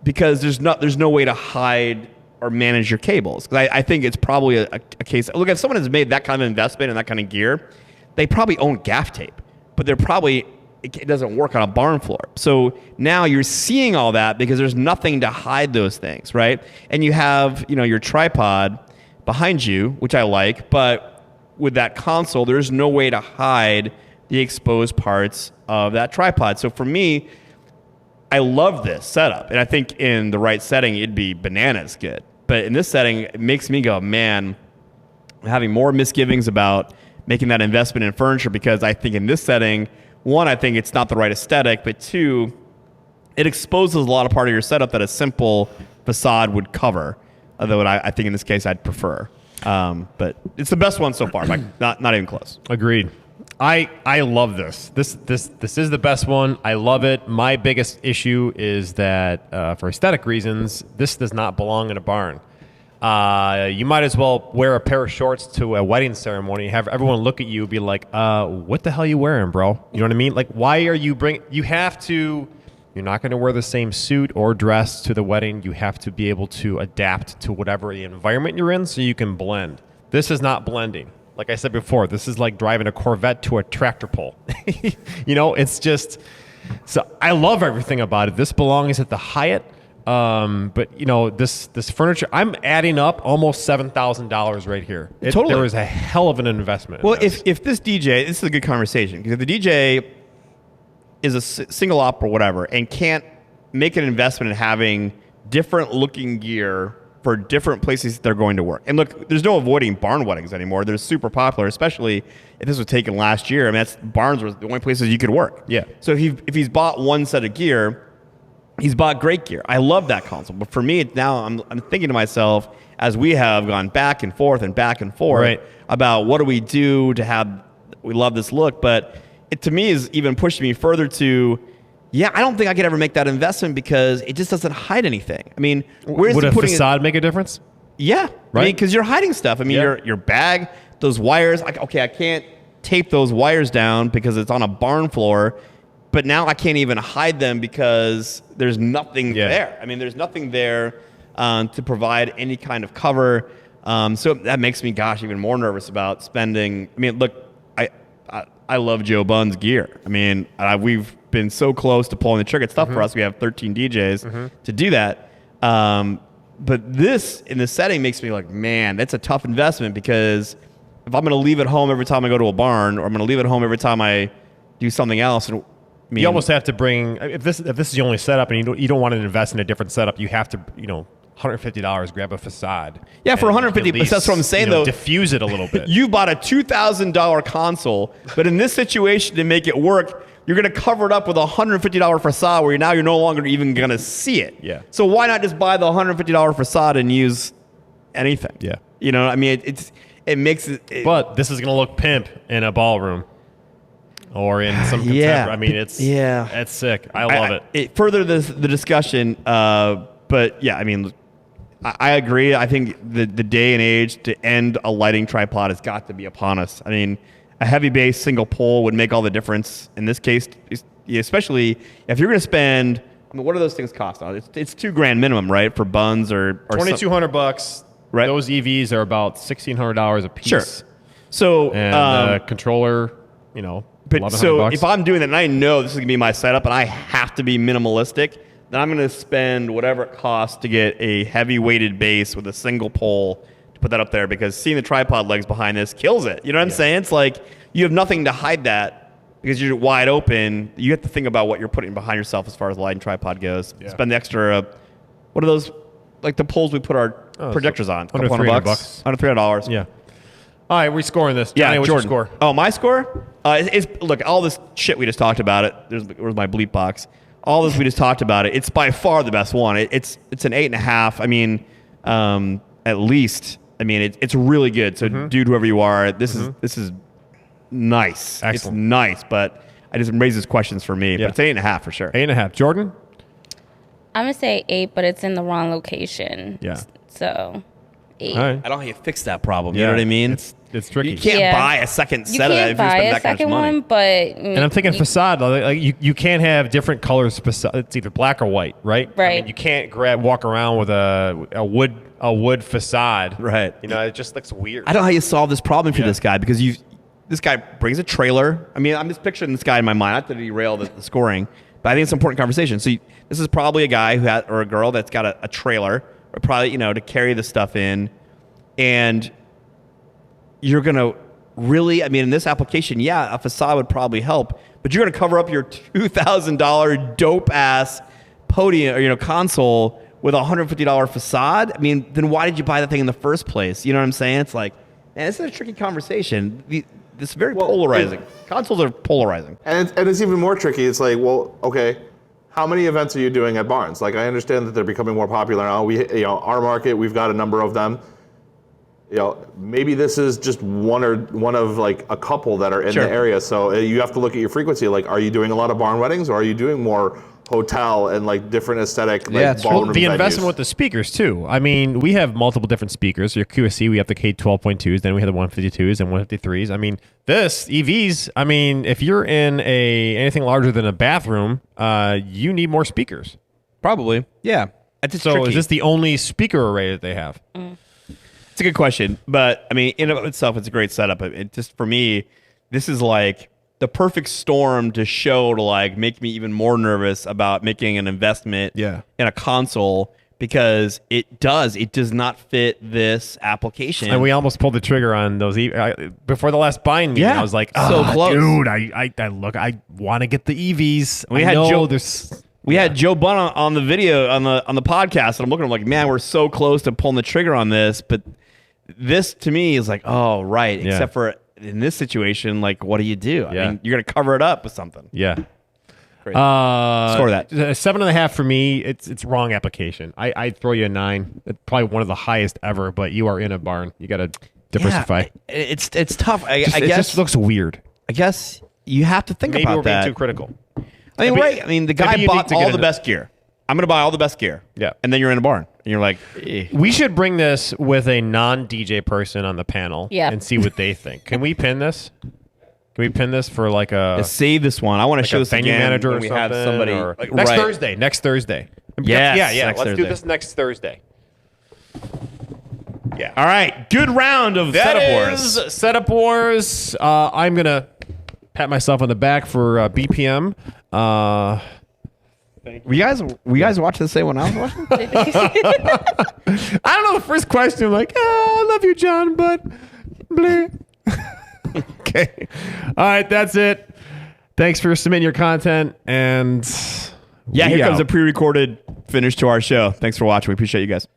because there's no way to hide or manage your cables. Because I think it's probably a case. Look, if someone has made that kind of investment in that kind of gear, they probably own gaff tape, but it doesn't work on a barn floor. So now you're seeing all that because there's nothing to hide those things, right? And you have, your tripod behind you, which I like, but with that console, there's no way to hide the exposed parts of that tripod. So for me, I love this setup. And I think in the right setting, it'd be bananas good. But in this setting, it makes me go, man, I'm having more misgivings about making that investment in furniture, because I think in this setting, one, I think it's not the right aesthetic, but two, it exposes a lot of part of your setup that a simple facade would cover. Although I think in this case I'd prefer. But it's the best one so far, like not even close. Agreed. I love this. This is the best one. I love it. My biggest issue is that for aesthetic reasons, this does not belong in a barn. You might as well wear a pair of shorts to a wedding ceremony, have everyone look at you, be like, what the hell are you wearing, bro? You know what I mean? Like, why are you you're not going to wear the same suit or dress to the wedding. You have to be able to adapt to whatever the environment you're in so you can blend. This is not blending. Like I said before, this is like driving a Corvette to a tractor pull. It's just, so I love everything about it. This belongs at the Hyatt. But this furniture, I'm adding up almost $7,000 right here. Totally. There was a hell of an investment. Well, if this DJ, this is a good conversation, because if the DJ is a single op or whatever and can't make an investment in having different looking gear for different places they're going to work. And look, there's no avoiding barn weddings anymore. They're super popular, especially if this was taken last year. I mean, barns were the only places you could work. Yeah. So if he's bought one set of gear, he's bought great gear. I love that console. But for me, now I'm thinking to myself, as we have gone back and forth right, about what do we do to have, we love this look, but it to me is even pushing me further to, I don't think I could ever make that investment because it just doesn't hide anything. I mean, would a facade make a difference? Yeah, right. I mean, because you're hiding stuff. I mean, your bag, those wires. I can't tape those wires down because it's on a barn floor. But now I can't even hide them because there's nothing there. I mean, there's nothing there to provide any kind of cover. So that makes me, even more nervous about spending. I mean, look, I love Joe Bunn's gear. I mean, we've been so close to pulling the trigger. It's tough for us. We have 13 DJs to do that. But this, in this setting, makes me like, man, that's a tough investment, because if I'm going to leave it home every time I go to a barn, or I'm going to leave it home every time I do something else, and you almost have to bring, if this is the only setup and you don't want to invest in a different setup, you have to, $150 grab a facade. Yeah, for $150, but that's what I'm saying, though. Diffuse it a little bit. You bought a $2,000 console, but in this situation, to make it work, you're going to cover it up with a $150 facade where you're no longer even going to see it. Yeah. So why not just buy the $150 facade and use anything? Yeah. I mean, it makes it. But this is going to look pimp in a ballroom. Or in some contemporary. I mean, it's sick. I love it. Further the discussion, but I mean, I agree. I think the day and age to end a lighting tripod has got to be upon us. I mean, a heavy base single pole would make all the difference in this case, especially if you're going to spend. I mean, what do those things cost? It's $2,000 minimum, right, for buns or $2,200. Right. Those EVs are about $1,600 a piece. Sure. So and controller, But so if I'm doing that and I know this is going to be my setup and I have to be minimalistic, then I'm going to spend whatever it costs to get a heavy weighted base with a single pole to put that up there, because seeing the tripod legs behind this kills it. You know what I'm saying? It's like you have nothing to hide that because you're wide open. You have to think about what you're putting behind yourself as far as the lighting tripod goes. Yeah. Spend the extra, what are those, like the poles we put our projectors on? Under $300. Under $300. Yeah. All right, we're scoring this. Yeah, Johnny, what's your score? Oh, my score? Look, all this shit we just talked about it. Where's my bleep box? All this we just talked about it. It's by far the best one. It's an 8.5. I mean, at least. I mean, it's really good. So, dude, whoever you are, this is nice. Excellent. It's nice, but it just raises questions for me. But it's 8.5 for sure. 8.5. Jordan? I'm gonna say 8, but it's in the wrong location. Yeah. So. 8. All right. I don't know how you fix that problem. You know what I mean? It's tricky. You can't buy a second set of that if you're spending that kind of money. One, but and I'm thinking facade. Like you can't have different colors. Facade. It's either black or white, right? Right. I mean, you can't walk around with a wood facade. Right. You know, it just looks weird. I don't know how you solve this problem for this guy because this guy brings a trailer. I mean, I'm just picturing this guy in my mind. Not to derail the scoring, but I think it's an important conversation. So this is probably a guy or a girl that's got a trailer, or probably to carry the stuff in, and you're gonna really. I mean, in this application, a facade would probably help, but you're gonna cover up your $2,000 dope ass podium or console with a $150 facade. I mean, then why did you buy that thing in the first place? You know what I'm saying? It's like, man, this is a tricky conversation. This is very polarizing. Consoles are polarizing. And it's even more tricky. It's like, well, okay, how many events are you doing at barns? Like, I understand that they're becoming more popular now. Our market, we've got a number of them. Maybe this is just one of like a couple that are in the area. So you have to look at your frequency. Like, are you doing a lot of barn weddings, or are you doing more hotel and like different aesthetic ballroom the venues? Investment with the speakers too. I mean, we have multiple different speakers. Your QSC, we have the K12.2s, then we have the 152s and 153s. I mean, this EVs. I mean, if you're in anything larger than a bathroom, you need more speakers. Probably, yeah. So is this the only speaker array that they have? It's a good question, but I mean, in and of itself, it's a great setup. It just, for me, this is like the perfect storm to like make me even more nervous about making an investment in a console, because it does not fit this application. And we almost pulled the trigger on those before the last buying meeting. I was like, so close, dude. I want to get the EVs. We had Joe Bunn on the video on the podcast, and I'm looking at him like, man, we're so close to pulling the trigger on this, but this to me is like, oh right, except for in this situation, like, what do you do? I mean, you're gonna cover it up with something. Yeah. Score that 7.5 for me. It's wrong application. I'd throw you a 9. It's probably one of the highest ever, but you are in a barn. You got to diversify. Yeah, it's tough. I guess it just looks weird. I guess you have to think about that. Maybe we're being too critical. I mean, right? I mean, the guy bought all the best gear. I'm going to buy all the best gear. Yeah. And then you're in a barn. And you're like, We should bring this with a non-DJ person on the panel and see what they think. Can we pin this? Can we pin this for like save this one. I want to show this venue again manager when we have somebody. Next Thursday. Yeah. Let's do this next Thursday. Yeah. All right. Good round of Setup Wars. Setup Wars. I'm going to pat myself on the back for BPM. Were you guys watching the same one I was watching? I don't know the first question. I'm like, I love you, John, but bleh. Okay. All right, that's it. Thanks for submitting your content, and here comes a pre-recorded finish to our show. Thanks for watching. We appreciate you guys.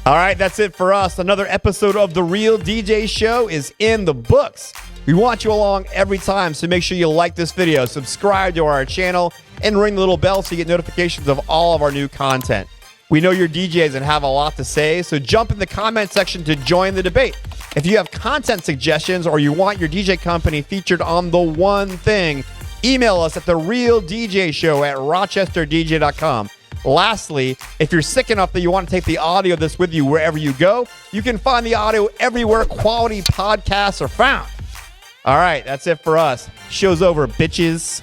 All right, that's it for us. Another episode of The Real DJ Show is in the books. We want you along every time, so make sure you like this video, subscribe to our channel, and ring the little bell so you get notifications of all of our new content. We know you're DJs and have a lot to say, so jump in the comment section to join the debate. If you have content suggestions or you want your DJ company featured on The One Thing, email us at TheRealDJShow@rochesterdj.com. Lastly, if you're sick enough that you want to take the audio of this with you wherever you go, you can find the audio everywhere quality podcasts are found. All right, that's it for us. Show's over, bitches.